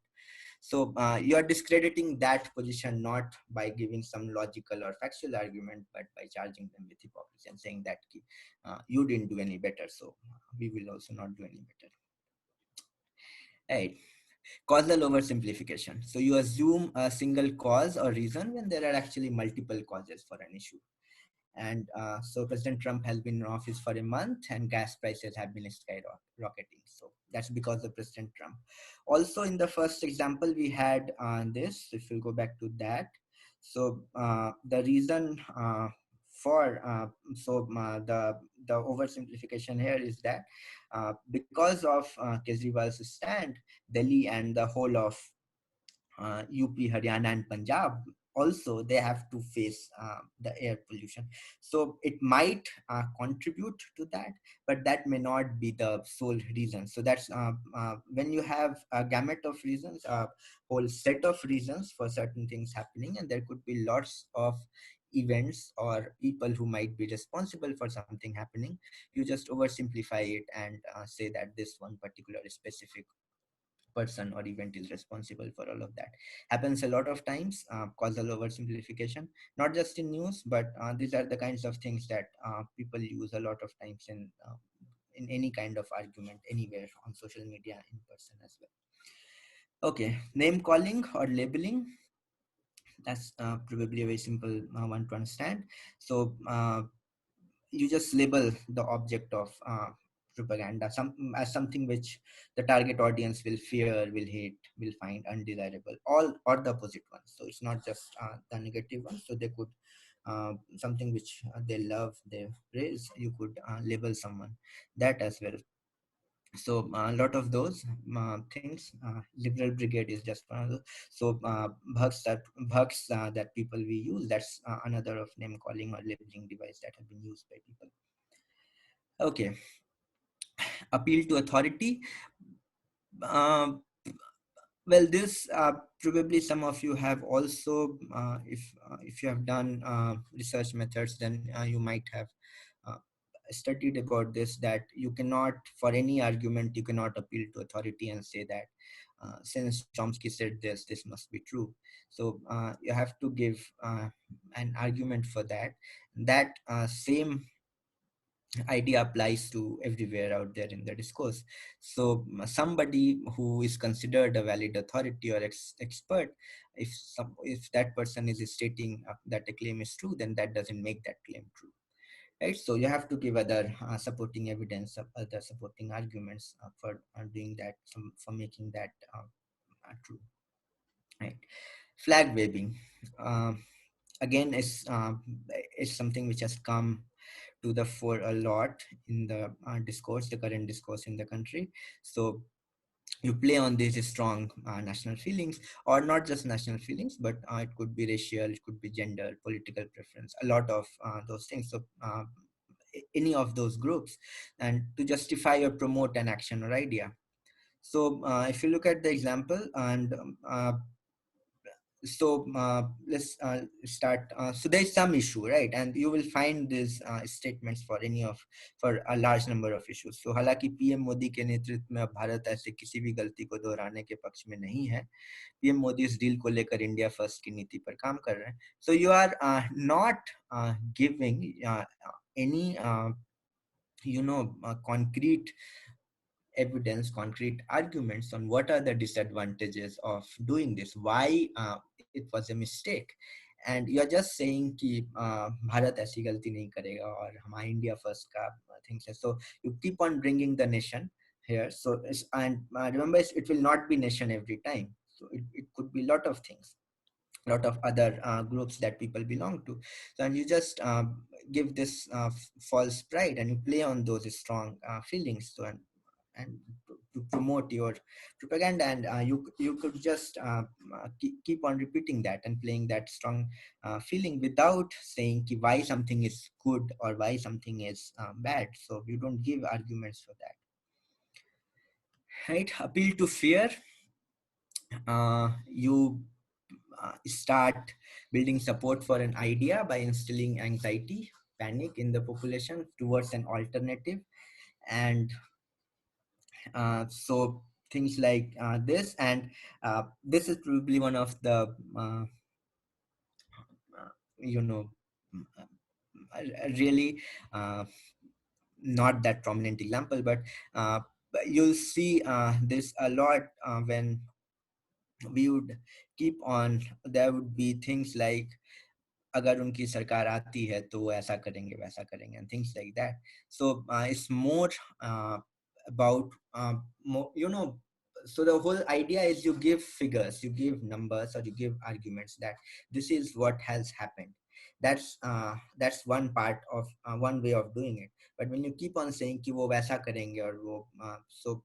So you are discrediting that position not by giving some logical or factual argument, but by charging them with hypocrisy and saying that you didn't do any better, so we will also not do any better. Right. Causal oversimplification. So you assume a single cause or reason when there are actually multiple causes for an issue. And so President Trump has been in office for a month and gas prices have been skyrocketing. So that's because of President Trump. Also in the first example we had this, if we go back to that. So the reason for the oversimplification here is that because of Kejriwal's stand, Delhi and the whole of UP, Haryana, and Punjab also they have to face the air pollution. So it might contribute to that, but that may not be the sole reason. So that's when you have a gamut of reasons, a whole set of reasons for certain things happening, and there could be lots of events or people who might be responsible for something happening. You just oversimplify it and say that this one particular specific person or event is responsible for all of that. Happens a lot of times. Causal oversimplification, not just in news, but these are the kinds of things that people use a lot of times in any kind of argument anywhere on social media, in person as well. Okay, name calling or labeling, that's probably a very simple one to understand. So you just label the object of propaganda as something which the target audience will fear, will hate, will find undesirable, all or the opposite one. So it's not just the negative one. So they could something which they love, they praise, you could label someone that as well. So a lot of those things, liberal brigade is just one of those. So bhugs that people we use, that's another of name calling or labeling device that have been used by people. Okay, appeal to authority. Um, well, this probably some of you have also, if you have done research methods, then you might have uh, studied about this, that you cannot, for any argument, you cannot appeal to authority and say that since Chomsky said this must be true. So you have to give an argument for that. That same idea applies to everywhere out there in the discourse. So somebody who is considered a valid authority or expert, if that person is stating that a claim is true, then that doesn't make that claim true, right? So you have to give other supporting evidence, other supporting arguments for doing that, for making that true, right? Flag waving, again, is something which has come to the fore a lot in the discourse, the current discourse in the country. So you play on these strong national feelings, or not just national feelings, but it could be racial, it could be gender, political preference, a lot of those things. So any of those groups, and to justify or promote an action or idea. So if you look at the example, and so let's start. So there's some issue, right? And you will find these statements for any of, for a large number of issues. So हालांकि PM Modi के नेतृत्व में अब भारत ऐसे किसी भी गलती को दोहराने के पक्ष में नहीं है, पीएम मोदी इस डील को लेकर इंडिया फर्स्ट की नीति पर काम कर रहे हैं. So you are not giving any concrete evidence, concrete arguments on what are the disadvantages of doing this, why it was a mistake. And you're just saying कि भारत ऐसी गलती नहीं करेगा और हमारा इंडिया फर्स्ट का things है. So you keep on bringing the nation here. So and remember, it will not be nation every time. So it could be a lot of things, lot of other groups that people belong to. So, and you just give this false pride, and you play on those strong feelings. So and to promote your propaganda, and you could just keep on repeating that and playing that strong feeling without saying why something is good or why something is bad. So you don't give arguments for that, right? Appeal to fear. You start building support for an idea by instilling anxiety, panic in the population towards an alternative. And so things like this, and this is probably one of the you know really not that prominent example, but you'll see this a lot when we would keep on, there would be things like अगर उनकी सरकार आती है तो वो ऐसा करेंगे वैसा करेंगे, and things like that. So it's more about so the whole idea is you give figures, you give numbers, or you give arguments that this is what has happened. That's one part of one way of doing it. But when you keep on saying कि वो वैसा करेंगे और वो so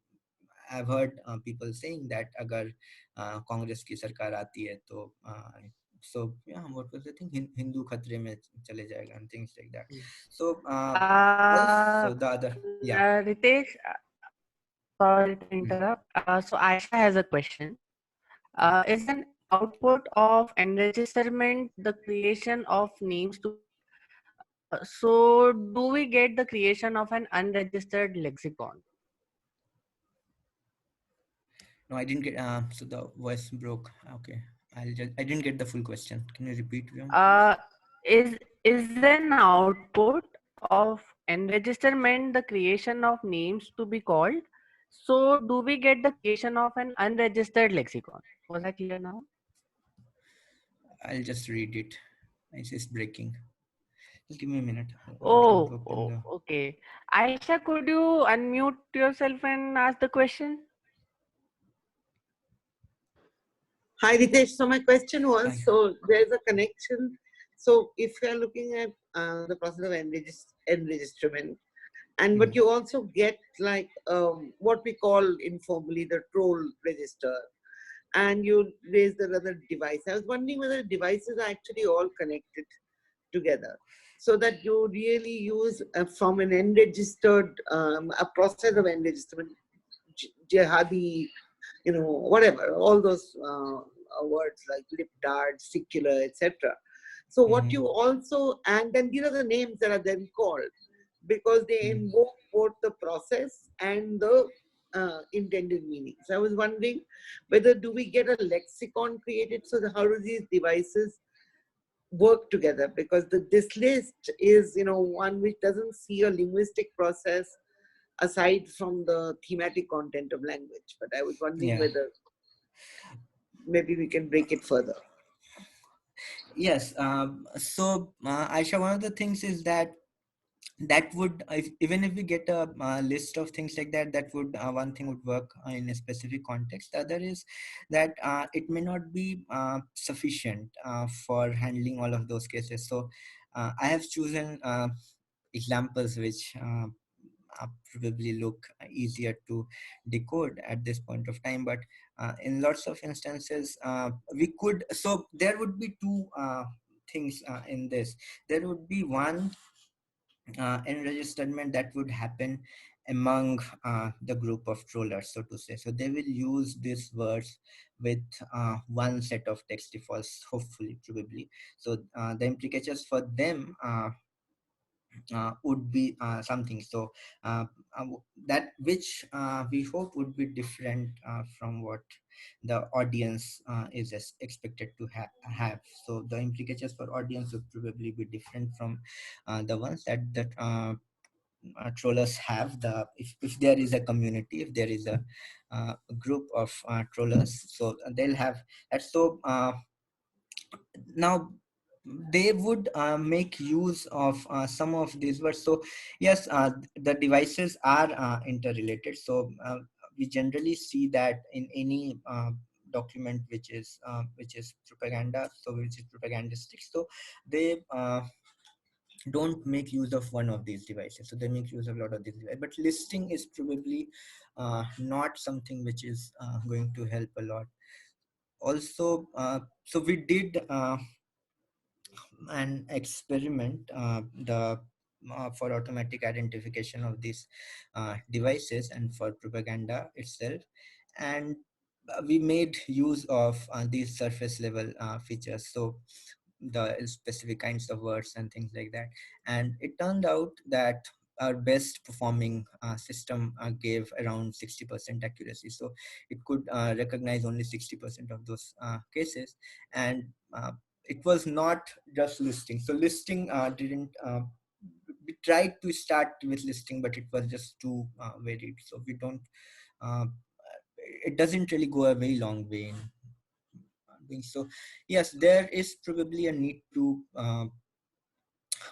I've heard people saying that अगर कांग्रेस की सरकार आती है तो so yeah, what was the thing? Hindu khatre mein chale jayega, and things like that. So also the other, yeah. Ritesh, sorry to Mm. interrupt. So Aisha has a question. Is an output of enregisterment the creation of names to call? So do we get the creation of an unregistered lexicon? No, I didn't get. So the voice broke. Okay, I didn't get the full question. Can you repeat, Vyom, please? Uh, is an output of enregister meant the creation of names to be called. So do we get the creation of an unregistered lexicon? Was I clear now? I'll just read it. It's just breaking. Just give me a minute. I'm trying to Oh, open oh, the. okay. Aisha, could you unmute yourself and ask the question? Hi, Ritesh. So my question was, Hi. so there's a connection. So if you're looking at the process of enregistrement, and but Mhm. you also get like what we call informally the troll register, and you raise another device. I was wondering whether the devices are actually all connected together, so that you really use from an unregistered a process of enregistrement, jihadi, whatever, all those words like lip dart, secular, etc. So what Mhm. you also, and then these are the names that are then called because they Mhm. invoke both the process and the intended meaning. So I was wondering whether do we get a lexicon created, so how do these devices work together? Because this list is, one which doesn't see a linguistic process aside from the thematic content of language. But I was wondering Yeah. whether maybe we can break it further. Yes. So, Aisha, one of the things is that would, even if we get a list of things like that, that would, one thing would work in a specific context. The other is that it may not be sufficient for handling all of those cases. So I have chosen examples which probably look easier to decode at this point of time, but in lots of instances we could, so there would be two things in this. There would be one enregisterment that would happen among the group of trollers, so to say. So they will use these words with one set of text defaults, hopefully, probably. So the implications for them would be something. So that which we hope would be different from what the audience is expected to have. So the implications for audience would probably be different from the ones trollers have. If there is a community, if there is a group of trollers, so they'll have that. So now they would make use of some of these words. So yes, the devices are interrelated. So we generally see that in any document which is propaganda, so which is propagandistic, so they don't make use of one of these devices, so they make use of a lot of these devices. But listing is probably not something which is going to help a lot. Also, so we did an experiment, the for automatic identification of these devices and for propaganda itself, and we made use of these surface level features, so the specific kinds of words and things like that. And it turned out that our best performing system gave around 60% accuracy. So it could recognize only 60% of those cases. And it was not just listing. So listing didn't, we tried to start with listing, but it was just too varied. So we don't, uh, it doesn't really go a very long way in doing so. Yes, there is probably a need to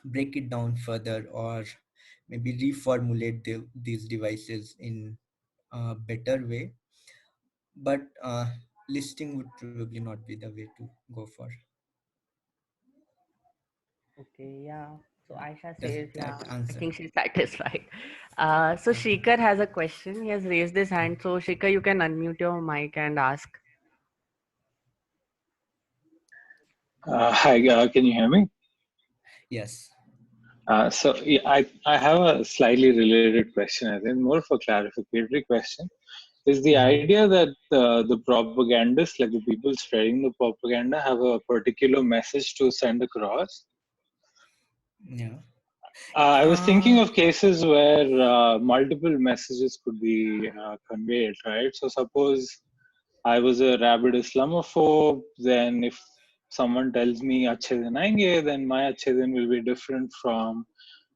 break it down further, or maybe reformulate these devices in a better way. But listing would probably not be the way to go for. Okay, yeah. So Yeah. Aisha Does says, that yeah, I answer? think she's satisfied. So Okay. Shikar has a question. He has raised his hand. So Shikar, you can unmute your mic and ask. Hi, can you hear me? Yes. So yeah, I have a slightly related question. I think more for clarificatory question. Is the Hmm. idea that the propagandists, like the people spreading the propaganda, have a particular message to send across? Yeah. I was Uh, thinking of cases where multiple messages could be conveyed, right? So suppose I was a rabid Islamophobe, then if someone tells me Achhe Din Aayenge, then my Achhe Din will be different from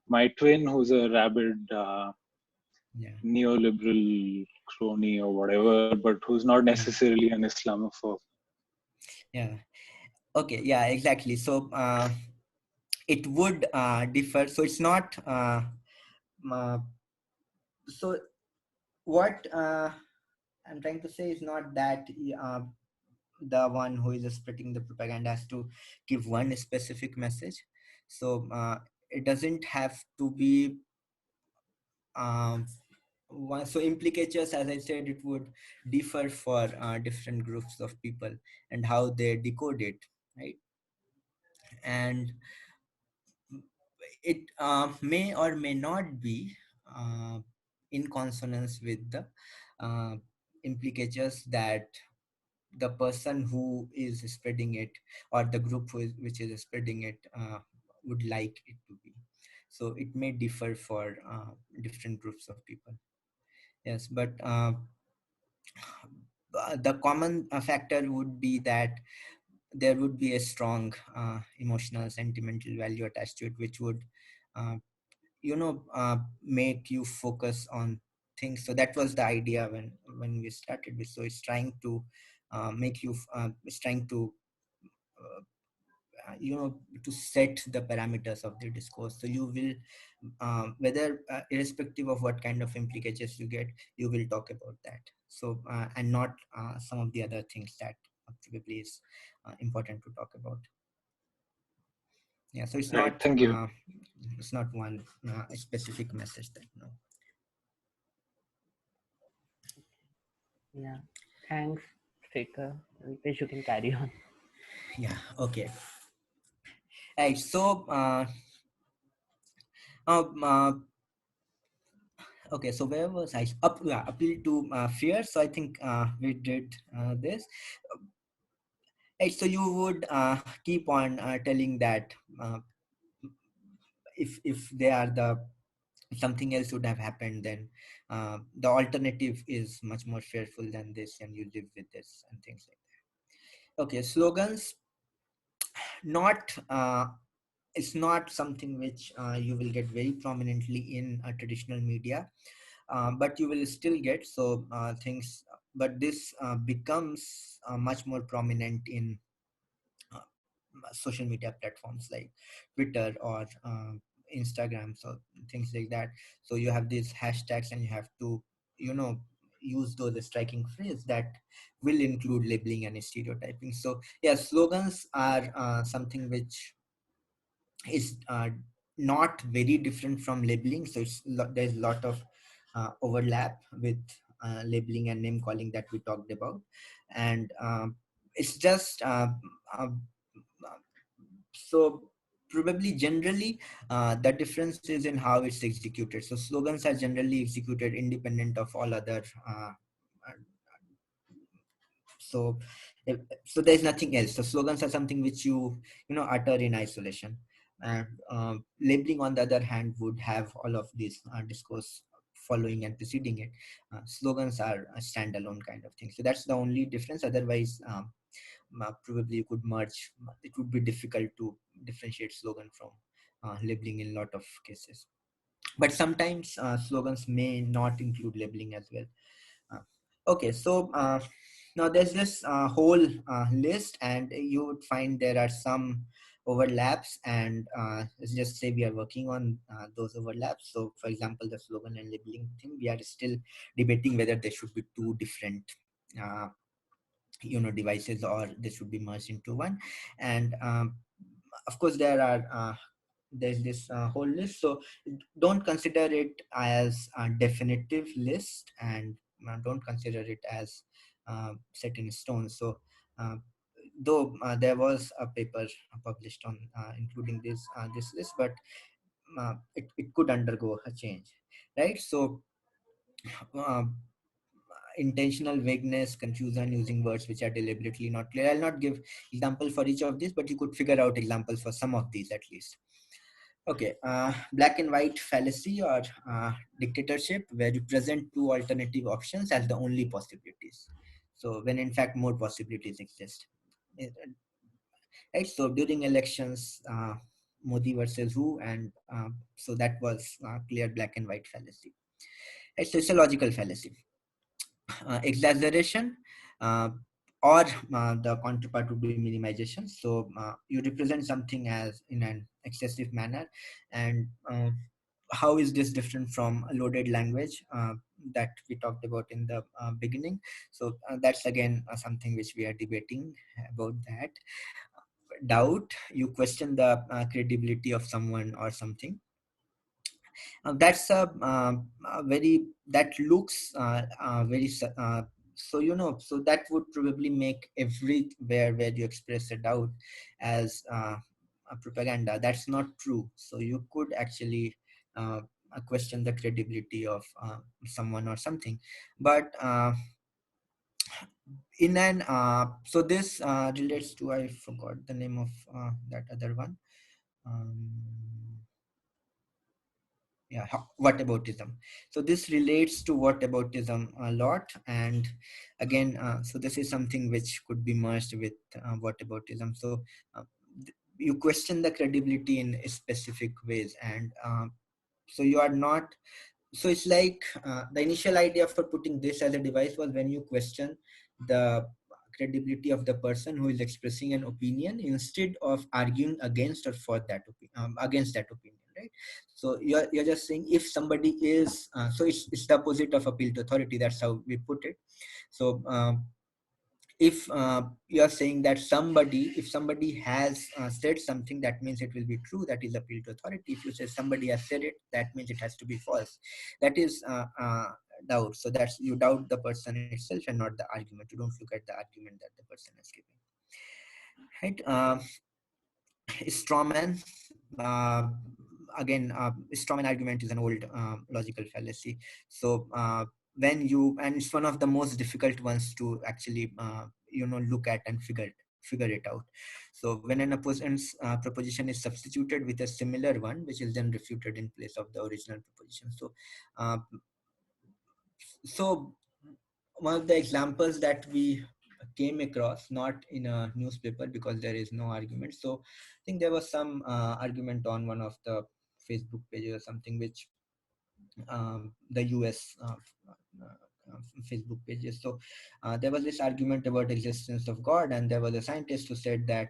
my twin, who's a rabid Yeah. neoliberal crony or whatever, but who's not Yeah. necessarily an Islamophobe. Yeah. Okay. Yeah. Exactly. So it would differ. So it's not. Uh, so what I'm trying to say is not that the one who is spreading the propaganda has to give one specific message. So it doesn't have to be um, one. So implicatures, as I said, it would differ for different groups of people and how they decode it, right? And it may or may not be uh, in consonance with the uh, implicatures that the person who is spreading it or the group which is spreading it would like it to be. So it may differ for different groups of people. Yes, but the common factor would be that there would be a strong emotional sentimental value attached to it, which would uh, make you focus on things. So that was the idea when we started with. So it's trying to make you it's trying to uh, to set the parameters of the discourse. So you will whether irrespective of what kind of implications you get, you will talk about that. So and not some of the other things that probably is important to talk about. Yeah, so Right. Thank you. it's not one specific message that no. Yeah. Thanks, Striker. Ritesh, you can carry on. Yeah, okay. Right, so um, uh, okay, so where was I? Appeal to fear. So I think we did this. Right, so you would keep on telling that uh, if they are the something else would have happened, then the alternative is much more fearful than this, and you live with this and things like that. Okay, slogans, not it's not something which you will get very prominently in traditional media, but you will still get things. But this becomes much more prominent in uh, social media platforms like Twitter or Instagram, so things like that. So you have these hashtags, and you have to, you know, use those striking phrases that will include labeling and stereotyping. So yeah, slogans are something which is not very different from labeling. So there's a lot of overlap with labeling and name calling that we talked about, and it's just so probably generally the difference is in how it's executed. So slogans are generally executed independent of all other so so there's nothing else. So slogans are something which you know utter in isolation, and labeling on the other hand would have all of this discourse following and preceding it. Slogans are a standalone kind of thing. So that's the only difference. Otherwise probably you could merge. It would be difficult to differentiate slogan from labeling in a lot of cases, but sometimes slogans may not include labeling as well. uh, okay, so now there's this whole list, and you would find there are some overlaps, and let's just say we are working on those overlaps. So for example, the slogan and labeling thing, we are still debating whether there should be two different uh, devices, or they should be merged into one. And of course there's this whole list. So don't consider it as a definitive list, and don't consider it as set in stone. So uh, though there was a paper published on including this list, but it could undergo a change, right? So uh, intentional vagueness, confusion, using words which are deliberately not clear. I'll not give example for each of these, but you could figure out examples for some of these at least. Okay, black and white fallacy, or dictatorship, where you present two alternative options as the only possibilities. So when in fact more possibilities exist. Right? So during elections, Modi versus who, and so that was clear black and white fallacy. A sociological fallacy, exaggeration, uh, or the counterpart would be minimization. So you represent something as in an excessive manner, and how is this different from a loaded language that we talked about in the beginning? So that's again something which we are debating about that. Doubt, you question the credibility of someone or something. That's a very, that looks very so so that would probably make everywhere where you express a doubt as a propaganda. That's not true. So you could actually uh, question the credibility of someone or something. But in an so this relates to, I forgot the name of that other one. um, yeah, whataboutism. So this relates to whataboutism a lot. And again, so this is something which could be merged with whataboutism. So uh, you question the credibility in specific ways, and so you are not, so it's like the initial idea for putting this as a device was when you question the credibility of the person who is expressing an opinion, instead of arguing against or for that against that opinion, right? So you're just saying, if somebody is so it's the opposite of appeal to authority. That's how we put it. So if you are saying that if somebody has said something, that means it will be true. That is appeal to authority. If you say somebody has said it, that means it has to be false. That is doubt. So that's, you doubt the person itself and not the argument. You don't look at the argument that the person is giving, right? Straw man, uh, again, straw man argument is an old logical fallacy. So when you, and it's one of the most difficult ones to actually look at and figure it out. So when an opponent's proposition is substituted with a similar one, which is then refuted in place of the original proposition. So uh, so one of the examples that we came across, not in a newspaper because there is no argument. So I think there was some argument on one of the Facebook pages or something, which the US Facebook pages. So there was this argument about existence of God, and there was a scientist who said that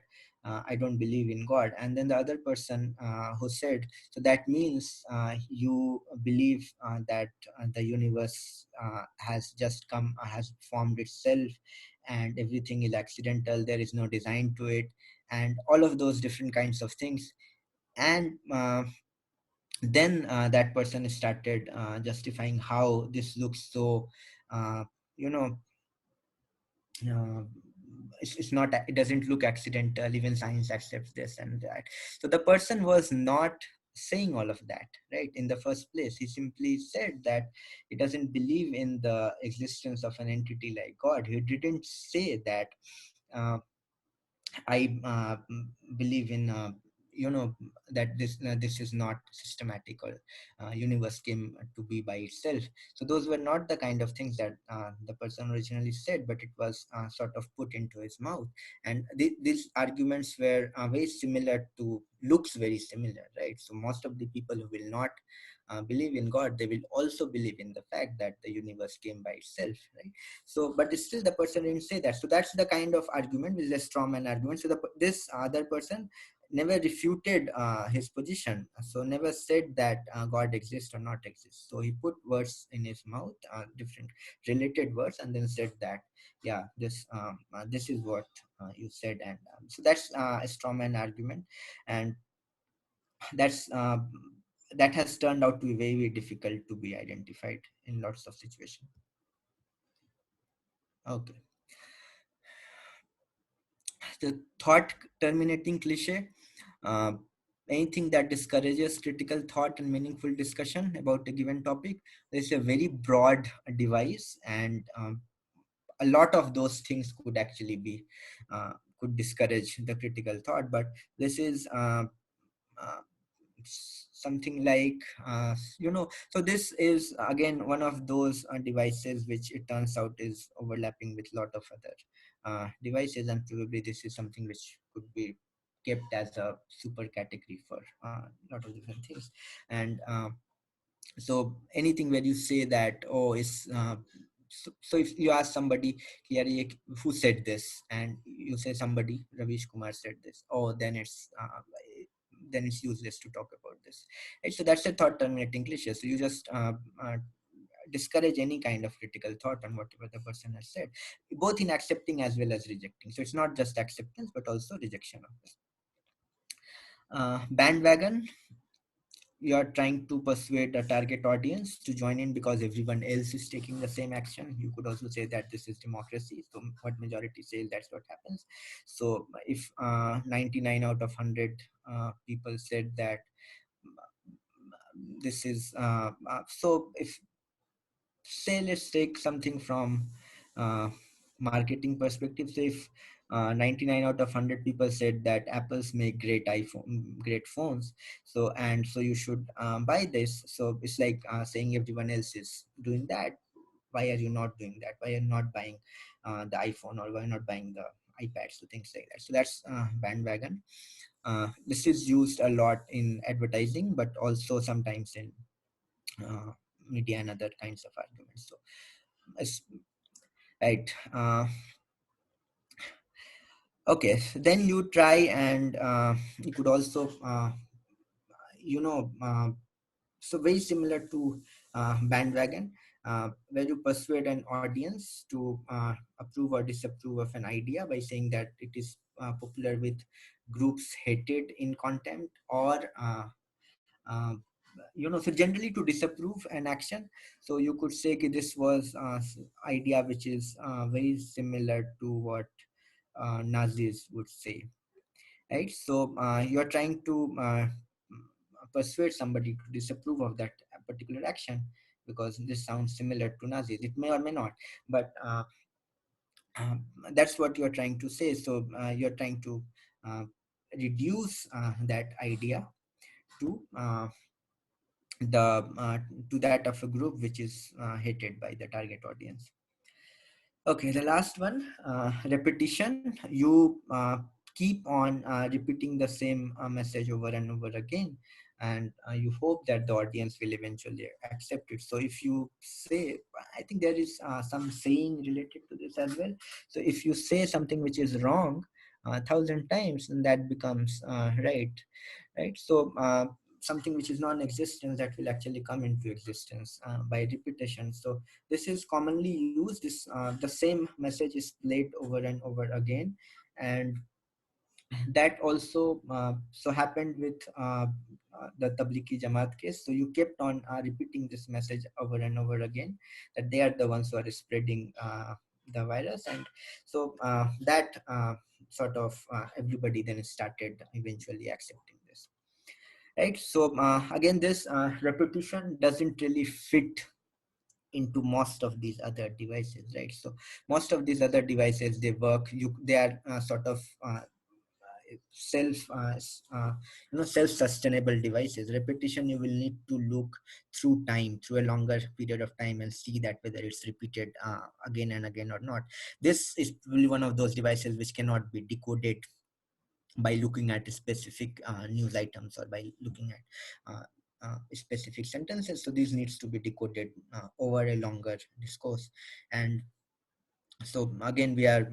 I don't believe in God. And then the other person who said, so that means you believe that the universe has just has formed itself, and everything is accidental. There is no design to it, and all of those different kinds of things. And then that person started justifying how this looks so uh, you know uh, it's not, it doesn't look accidental, even science accepts this and that. So the person was not saying all of that, right? In the first place, he simply said that he doesn't believe in the existence of an entity like God. He didn't say that uh, I believe in that this is not systematic, or universe came to be by itself. So those were not the kind of things that the person originally said, but it was sort of put into his mouth. And these arguments were very similar to, looks very similar, right? So most of the people who will not believe in God, they will also believe in the fact that the universe came by itself, right? So but still the person didn't say that. So that's the kind of argument which is a straw man argument. So this other person never refuted his position, so never said that God exists or not exists. So he put words in his mouth, different related words, and then said that, yeah, this is what you said. And so that's a straw man argument. And that's that has turned out to be very, very difficult to be identified in lots of situations. Okay. The thought terminating cliche, uh, anything that discourages critical thought and meaningful discussion about a given topic. It's a very broad device, and a lot of those things could actually be could discourage the critical thought. But this is uh, something like so this is again one of those devices which it turns out is overlapping with a lot of other devices, and probably this is something which could be kept as a super category for a lot of different things. And so anything where you say that, oh, is so if you ask somebody clearly who said this, and you say somebody Ravish Kumar said this, oh, then it's useless to talk about this, right? So that's a thought terminating cliche. So you just discourage any kind of critical thought on whatever the person has said, both in accepting as well as rejecting. So it's not just acceptance but also rejection of this. Bandwagon, you are trying to persuade a target audience to join in because everyone else is taking the same action. You could also say that this is democracy, so what majority says, that's what happens. So if 99 out of 100 people said that this is so if, say, let's take something from uh, marketing perspective. So if 99 out of 100 people said that apples make great phones, so and so you should buy this, so it's like saying everyone else is doing that, why are you not doing that, why are you not buying the iPhone, or why are you not buying the iPad, so things like that. So that's bandwagon. This is used a lot in advertising, but also sometimes in uh, media and other kinds of arguments. So it's right. Okay, so then you try, and you could also you know so very similar to bandwagon, where you persuade an audience to approve or disapprove of an idea by saying that it is popular with groups hated in contempt, or uh, so generally to disapprove an action. So you could say that this was idea which is very similar to what Nazis would say, right? So you're trying to persuade somebody to disapprove of that particular action because this sounds similar to Nazis. It may or may not, but that's what you're trying to say. So you're trying to uh, reduce that idea to the to that of a group which is hated by the target audience. Okay, the last one, repetition. You keep on repeating the same message over and over again, and you hope that the audience will eventually accept it. So if you say, I think there is some saying related to this as well. So if you say something which is wrong 1,000 times, then that becomes right, right? So something which is non-existent, that will actually come into existence by repetition. So this is commonly used. This the same message is played over and over again, and that also so happened with the Tablighi Jamaat case. So you kept on repeating this message over and over again, that they are the ones who are spreading the virus, and so that sort of everybody then started eventually accepting this, right? So again, this repetition doesn't really fit into most of these other devices, right? So most of these other devices, they work, they are sort of self self-sustainable devices. Repetition, you will need to look through time, through a longer period of time, and see that whether it's repeated again and again or not. This is really one of those devices which cannot be decoded by looking at specific news items, or by looking at specific sentences. So this needs to be decoded over a longer discourse. And so again, we are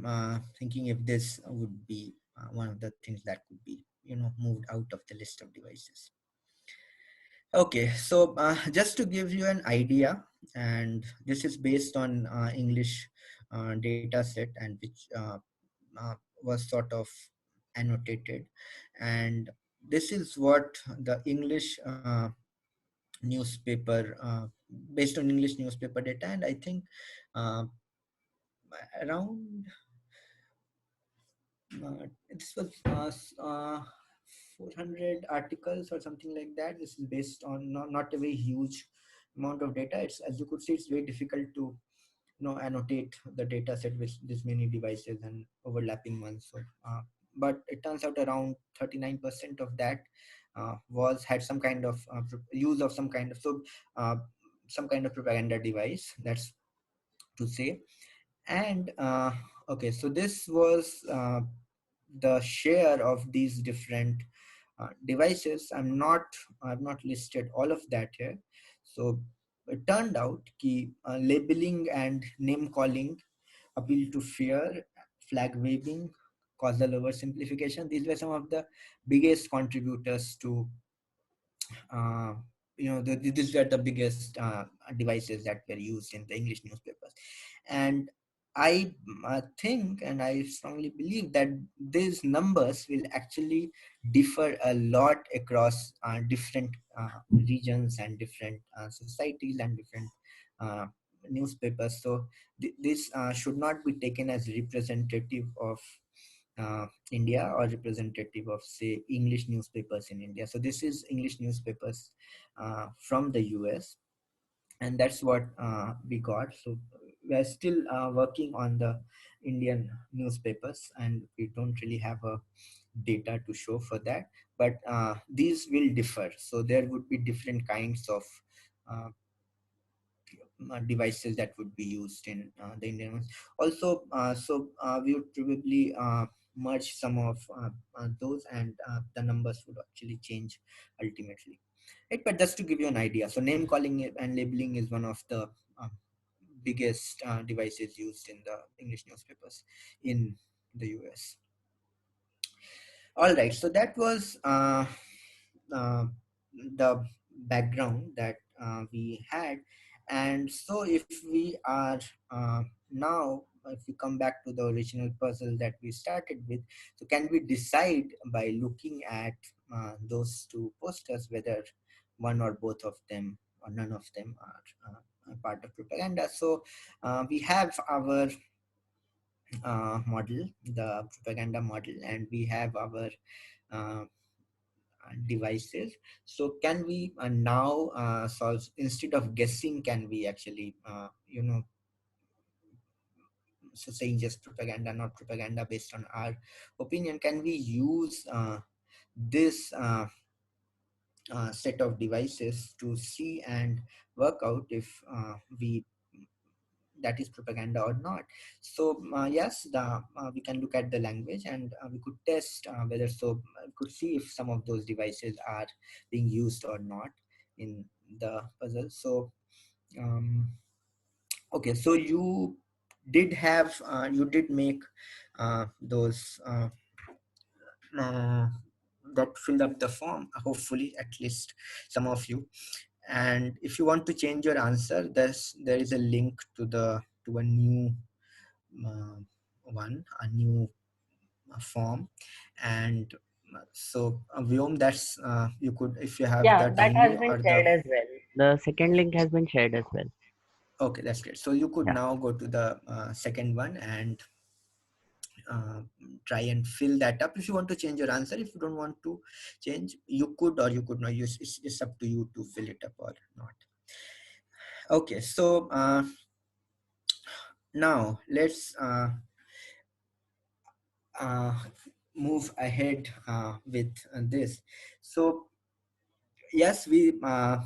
thinking if this would be one of the things that could be moved out of the list of devices. Okay, so just to give you an idea, and this is based on English data set, and which was sort of annotated, and this is what the English newspaper based on English newspaper data, and I think uh, around this was 400 articles or something like that. This is based on not a very huge amount of data. It's, as you could see, it's very difficult to annotate the data set with this many devices and overlapping ones. So but it turns out around 39% of that had some kind of use of some kind of uh, some kind of propaganda device, that's to say. And okay, so this was the share of these different devices, I've not listed all of that here. So it turned out कि labeling and name calling appeal to fear, flag waving, causal oversimplification. These were some of the biggest contributors to, uh, these were the biggest devices that were used in the English newspapers. And I think, and I strongly believe that these numbers will actually differ a lot across different regions and different societies and different uh, newspapers. So this should not be taken as representative of India or representative of, say, English newspapers in India. So this is English newspapers from the US, and that's what we got. So we are still working on the Indian newspapers, and we don't really have a data to show for that. But these will differ. So there would be different kinds of uh, devices that would be used in the Indian ones. Also, we would probably merge some of those, and the numbers would actually change ultimately. Right? But just to give you an idea, so name calling and labeling is one of the biggest devices used in the English newspapers in the US. All right, so that was uh, the background that we had. And so if we are now, if we come back to the original puzzle that we started with, so can we decide by looking at those two posters whether one or both of them or none of them are a part of propaganda? So we have our model, the propaganda model, and we have our uh, devices. So can we now solve, instead of guessing, can we actually so saying just propaganda, not propaganda, based on our opinion, can we use this set of devices to see and work out if we that is propaganda or not? So yes, we can look at the language, and we could test whether, so we could see if some of those devices are being used or not in the puzzle. So okay, so you did make those uh, that filled up the form, hopefully at least some of you. And if you want to change your answer, there is a link to a new uh, a new form. And so Vyom, that's you could, if you have Yeah, the that has tiny been or the, shared as well. The second link has been shared as well. okay, that's great. So you could Yeah. now go to the second one and uh, try and fill that up. If you want to change your answer, if you don't want to change, you could or you could not use. It's up to you to fill it up or not. Okay, so now let's uh, move ahead with this. So yes, we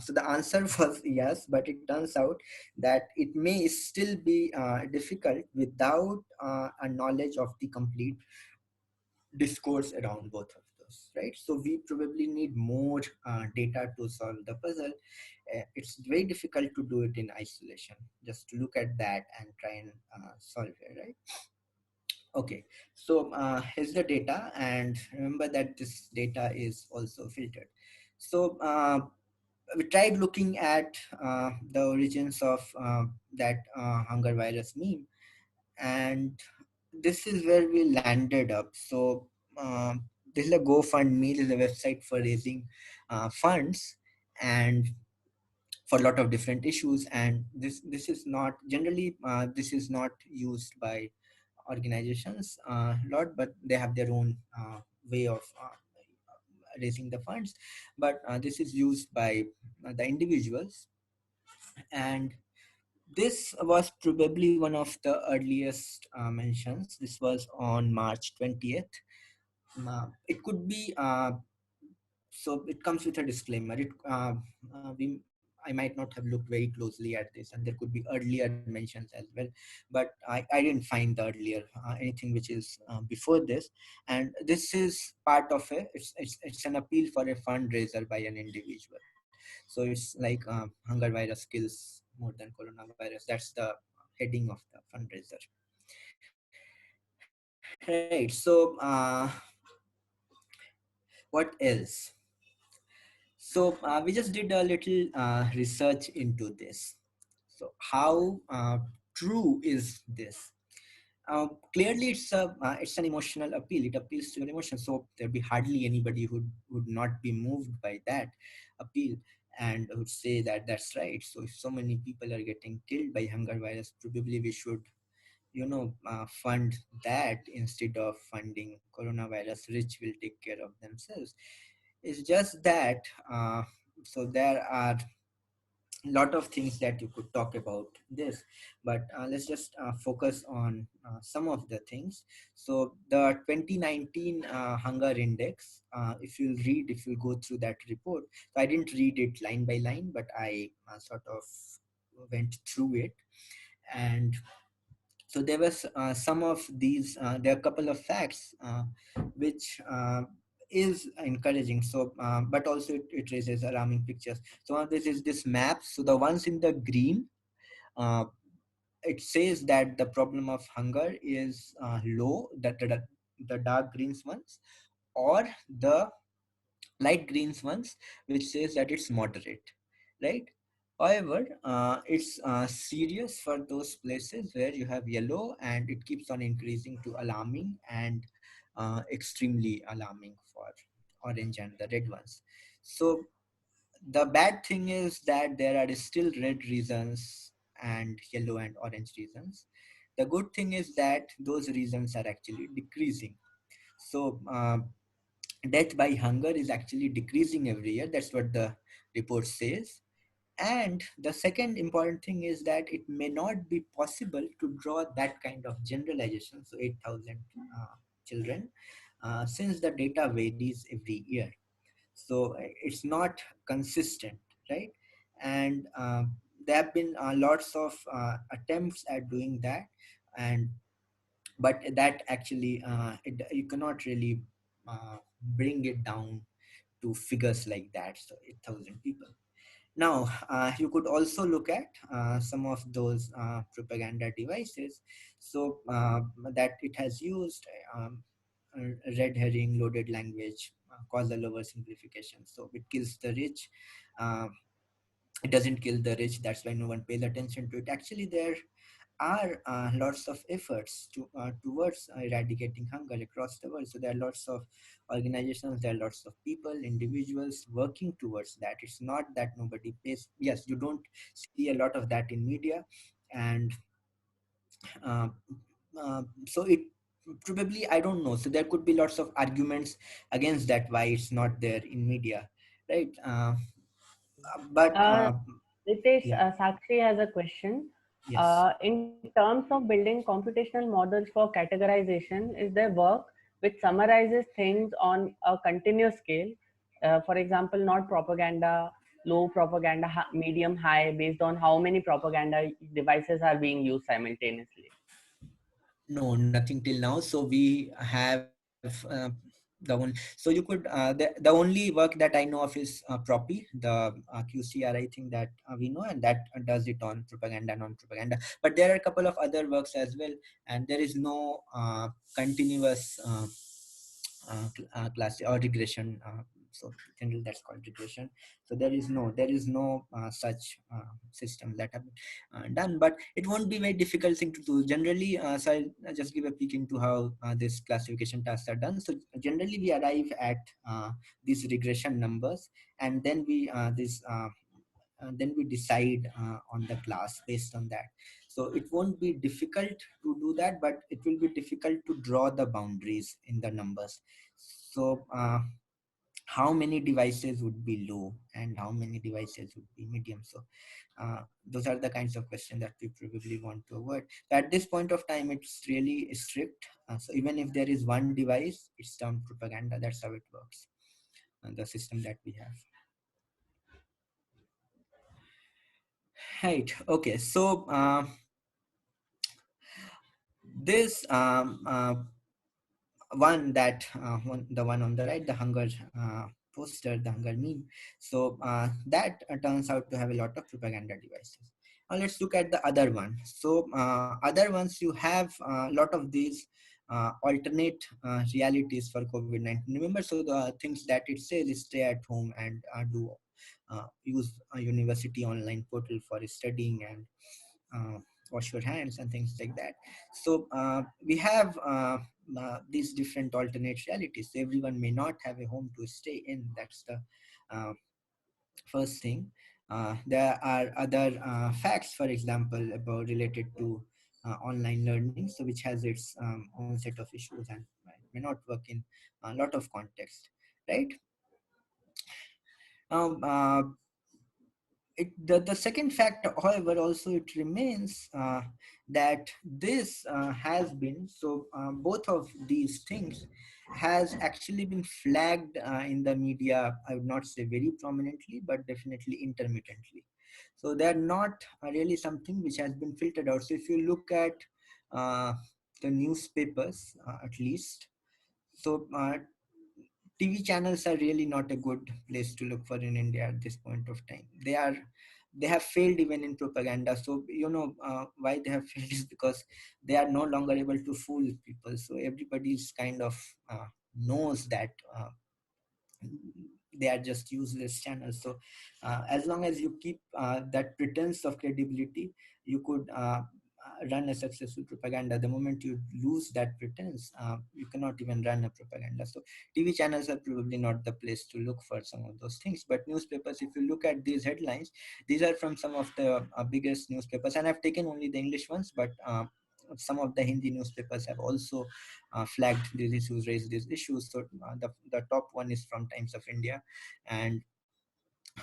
so the answer was yes, but it turns out that it may still be difficult without a knowledge of the complete discourse around both of those, right? So we probably need more data to solve the puzzle. It's very difficult to do it in isolation, just to look at that and try and solve it, right? Okay, so here's the data, and remember that this data is also filtered. So we tried looking at the origins of that hunger virus meme, and this is where we landed up. So this is a GoFundMe, this is a website for raising funds and for a lot of different issues. And this is not generally this is not used by organizations a lot, but they have their own way of raising the funds. But this is used by the individuals, and this was probably one of the earliest mentions. This was on March 20th. It could be so it comes with a disclaimer. I might not have looked very closely at this, and there could be earlier mentions as well, but I didn't find the earlier anything which is before this. And this is part of it's an appeal for a fundraiser by an individual. So it's like hunger virus kills more than coronavirus. That's the heading of the fundraiser. Right. So what else? So we just did a little research into this. So how true is this? Clearly, it's an emotional appeal. It appeals to your emotions. So there'd be hardly anybody who would not be moved by that appeal and would say that that's right. So if so many people are getting killed by hunger virus, probably we should, fund that instead of funding coronavirus. Rich will take care of themselves. It's just that so there are a lot of things that you could talk about this, but let's just focus on some of the things. So the 2019 hunger index, if you go through that report, so I didn't read it line by line, but I sort of went through it. And so there was some of these there are a couple of facts which is encouraging. So but also it raises alarming pictures. So one of this is this map. So the ones in the green, uh, it says that the problem of hunger is low, that the dark greens ones, or the light greens ones, which says that it's moderate, right? However, it's serious for those places where you have yellow, and it keeps on increasing to alarming and extremely alarming for orange and the red ones. So the bad thing is that there are still red reasons and yellow and orange reasons. The good thing is that those reasons are actually decreasing. So death by hunger is actually decreasing every year. That's what the report says. And the second important thing is that it may not be possible to draw that kind of generalization, so 8,000 children, since the data varies every year. So it's not consistent, right? And there have been lots of attempts at doing that, and but that actually you cannot really bring it down to figures like that, so 8,000 people. Now you could also look at some of those propaganda devices, so that it has used red herring, loaded language, causal oversimplification. So it kills the rich, uh, it doesn't kill the rich, that's why no one pays attention to it. Actually there are lots of efforts towards eradicating hunger across the world. So there are lots of organizations, there are lots of people, individuals working towards that. It's not that nobody pays. Yes, you don't see a lot of that in media, and uh, so it probably, I don't know. So there could be lots of arguments against that why it's not there in media, right? But Uh, Ritesh, yeah, Sakshi has a question. yes. In terms of building computational models for categorization, is there work which summarizes things on a continuous scale? For example, not propaganda, low propaganda, medium, high, based on how many propaganda devices are being used simultaneously? No, nothing till now. So we have the one. So you could the only work that I know of is Propi, the QCR, I think, that we know, and that does it on propaganda, non-propaganda. But there are a couple of other works as well, and there is no continuous class or regression. So generally that's called regression. So there is no such system that have done, but it won't be very difficult thing to do generally. So I'll just give a peek into how this classification tasks are done. So generally we arrive at these regression numbers, and then we decide on the class based on that. So it won't be difficult to do that, but it will be difficult to draw the boundaries in the numbers. So how many devices would be low and how many devices would be medium? So those are the kinds of questions that we probably want to avoid. At this point of time, it's really strict. So even if there is one device, it's termed propaganda. That's how it works, the system that we have. Right. Okay. So this one that the one on the right, the hunger poster, the hunger meme. So that turns out to have a lot of propaganda devices. Now let's look at the other one. So other ones, you have a lot of these alternate realities for COVID-19. Remember, so the things that it says is stay at home and do use a university online portal for studying and wash your hands and things like that. So we have these different alternate realities. So everyone may not have a home to stay in. That's the uh, first thing. There are other facts, for example, about related to online learning, so which has its own set of issues and may not work in a lot of context, right? Now, the second factor, however, also it remains that this has been, so both of these things has actually been flagged in the media. I would not say very prominently, but definitely intermittently. So they're not really something which has been filtered out. So if you look at uh, the newspapers, at least, so TV channels are really not a good place to look for in India at this point of time. They have failed even in propaganda. So why they have failed is because they are no longer able to fool people. So everybody's kind of knows that they are just useless channels. So as long as you keep that pretense of credibility, you could run a successful propaganda. The moment you lose that pretense, you cannot even run a propaganda. So TV channels are probably not the place to look for some of those things. But newspapers, if you look at these headlines, these are from some of the biggest newspapers, and I've taken only the English ones, but some of the Hindi newspapers have also flagged these issues, raised these issues. So the top one is from Times of India, and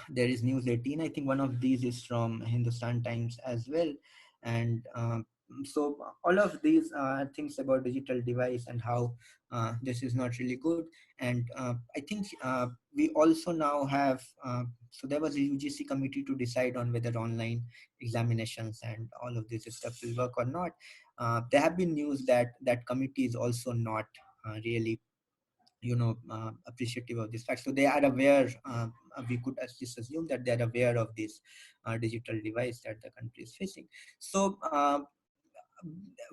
there is News 18. I think one of these is from Hindustan Times as well. And so all of these things about digital device and how this is not really good. And I think we also now have, so there was a UGC committee to decide on whether online examinations and all of this stuff will work or not. There have been news that that committee is also not really appreciative of this fact. So they are aware, we could at least assume that they are aware of this digital device that the country is facing. So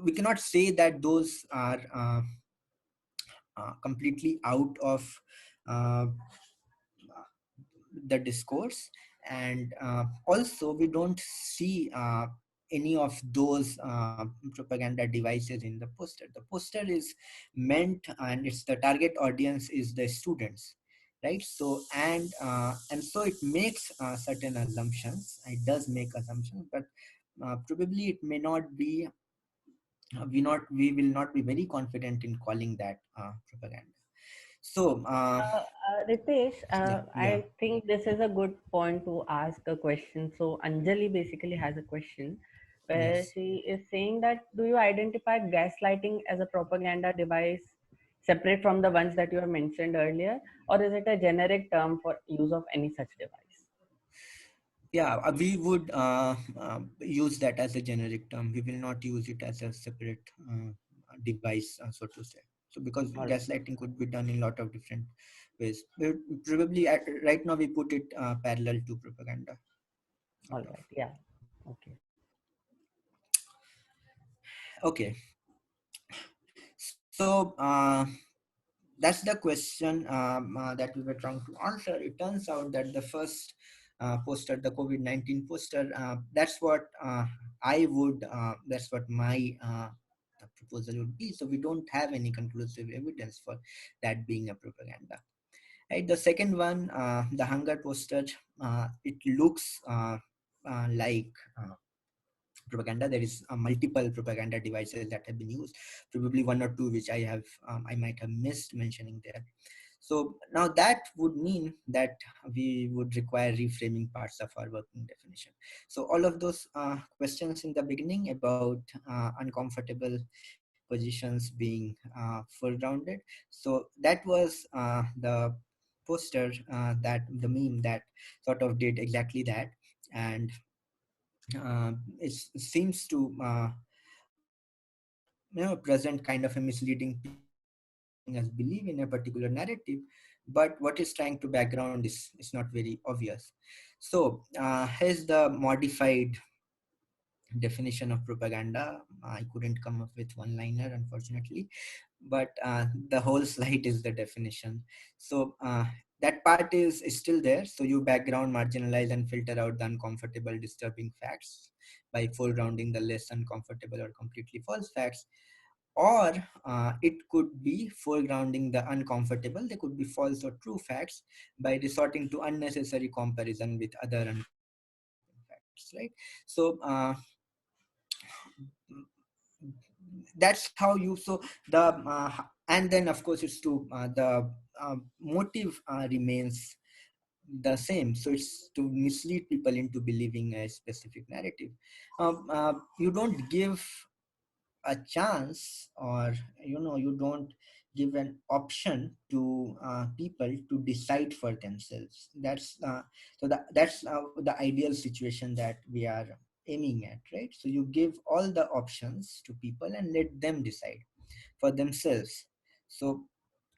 we cannot say that those are completely out of uh, the discourse. And also we don't see any of those propaganda devices in the poster. The poster is meant, and it's the target audience is the students, right? So and so it makes certain assumptions. It does make assumptions, but probably it may not be, we will not be very confident in calling that propaganda. So Ritesh, yeah. I think this is a good point to ask a question. So Anjali basically has a question where Yes. she is saying that do you identify gaslighting as a propaganda device separate from the ones that you have mentioned earlier, or is it a generic term for use of any such device? Yeah, we would use that as a generic term. We will not use it as a separate device, so to say. So because All right, gaslighting could be done in a lot of different ways. But probably right now we put it parallel to propaganda, all sort of. right, yeah, okay. Okay, so that's the question that we were trying to answer. It turns out that the first poster, the COVID-19 poster, that's what that's what my proposal would be. So we don't have any conclusive evidence for that being a propaganda. Right. The second one, the hunger poster, it looks like propaganda. There is multiple propaganda devices that have been used, probably one or two which I might have missed mentioning there. So now that would mean that we would require reframing parts of our working definition. So all of those questions in the beginning about uncomfortable positions being foregrounded. So that was the poster, that the meme that sort of did exactly that. And it seems to present kind of a misleading picture, making us believe in a particular narrative, but what is trying to background is not very obvious. So here's the modified definition of propaganda. I couldn't come up with one liner, unfortunately, but the whole slide is the definition. So that part is still there. So you background, marginalize, and filter out the uncomfortable, disturbing facts by foregrounding the less uncomfortable or completely false facts. Or it could be foregrounding the uncomfortable, they could be false or true facts, by resorting to unnecessary comparison with other uncomfortable facts, right? So that's how you, so the and then of course it's to the motive remains the same, so it's to mislead people into believing a specific narrative. You don't give a chance, or you don't give an option to people to decide for themselves. That's the ideal situation that we are aiming at, right? So you give all the options to people and let them decide for themselves. So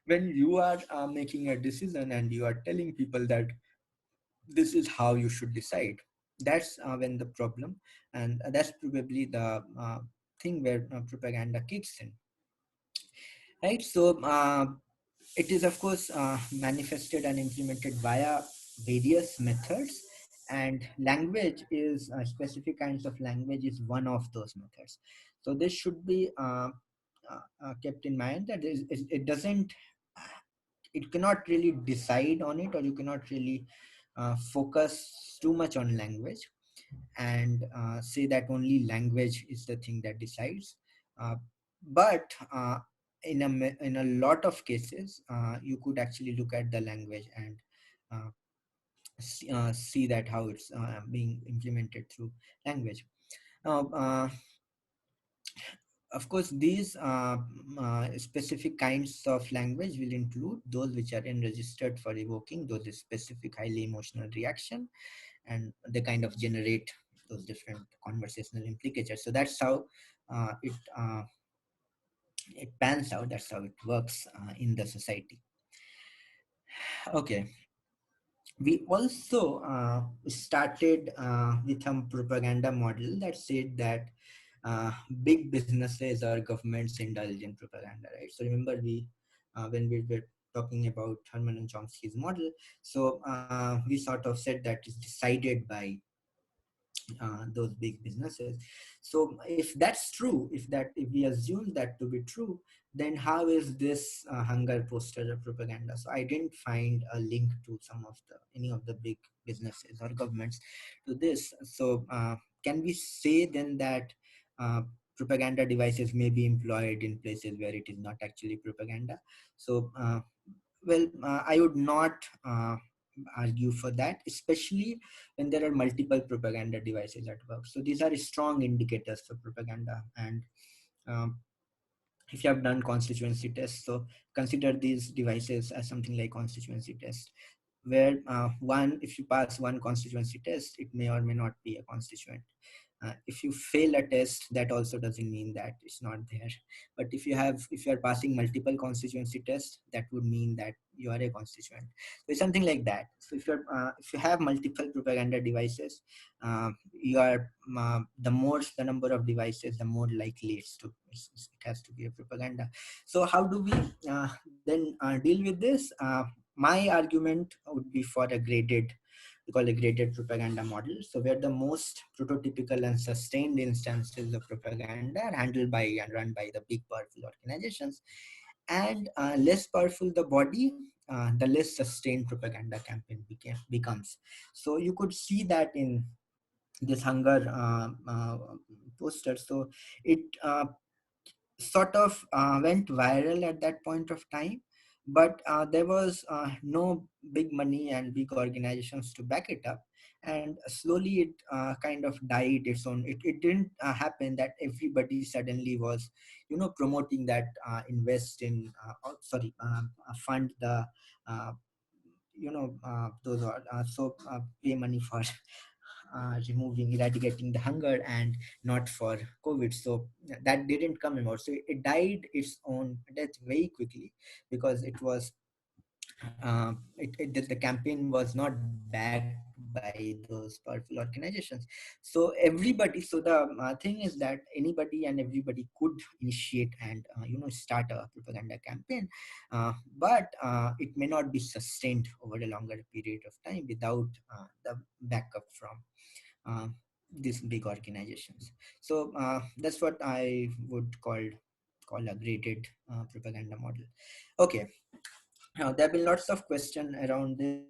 when you are making a decision and you are telling people that this is how you should decide, that's when the problem, and that's probably the thing where propaganda kicks in, right? So it is of course manifested and implemented via various methods, and language is specific kinds of language is one of those methods. So this should be kept in mind, that it doesn't, it cannot really decide on it, or you cannot really focus too much on language and say that only language is the thing that decides. But in a lot of cases, you could actually look at the language and uh, see that how it's being implemented through language. Now, of course, these specific kinds of language will include those which are enregistered for evoking those specific highly emotional reaction, and they kind of generate those different conversational implicatures. So that's how it pans out. That's how it works in the society. Okay. We also started with a propaganda model that said that big businesses or governments indulge in propaganda, right? So remember when we were talking about Herman and Chomsky's model, so we sort of said that it's decided by those big businesses. So if that's true, if we assume that to be true, then how is this hunger poster or propaganda? So I didn't find a link to any of the big businesses or governments to this. So can we say then that propaganda devices may be employed in places where it is not actually propaganda? So well, I would not argue for that, especially when there are multiple propaganda devices at work. So these are strong indicators for propaganda. And um, if you have done constituency tests, so consider these devices as something like constituency test, where if you pass one constituency test, it may or may not be a constituent. If you fail a test, that also doesn't mean that it's not there. But if you are passing multiple constituency tests, that would mean that you are a constituent. So it's something like that. So if you have multiple propaganda devices, you are the number of devices, the more likely it has to be a propaganda. So how do we then deal with this? My argument would be for a graded, we call a graded propaganda model. So where the most prototypical and sustained instances of propaganda are handled by and run by the big powerful organizations, and less powerful the body, the less sustained propaganda campaign becomes. So you could see that in this hunger poster. So it sort of went viral at that point of time, but there was no big money and big organizations to back it up, and slowly it kind of died its own. It didn't happen that everybody suddenly was promoting that invest in fund the those are pay money for removing, eradicating the hunger and not for COVID. So that didn't come about. So it died its own death very quickly because it was the campaign was not backed by those powerful organizations. So everybody, so the thing is that anybody and everybody could initiate and start a propaganda campaign, but it may not be sustained over a longer period of time without the backup from uh, these big organizations. So that's what I would call a graded propaganda model. Okay, now there have been lots of questions around this.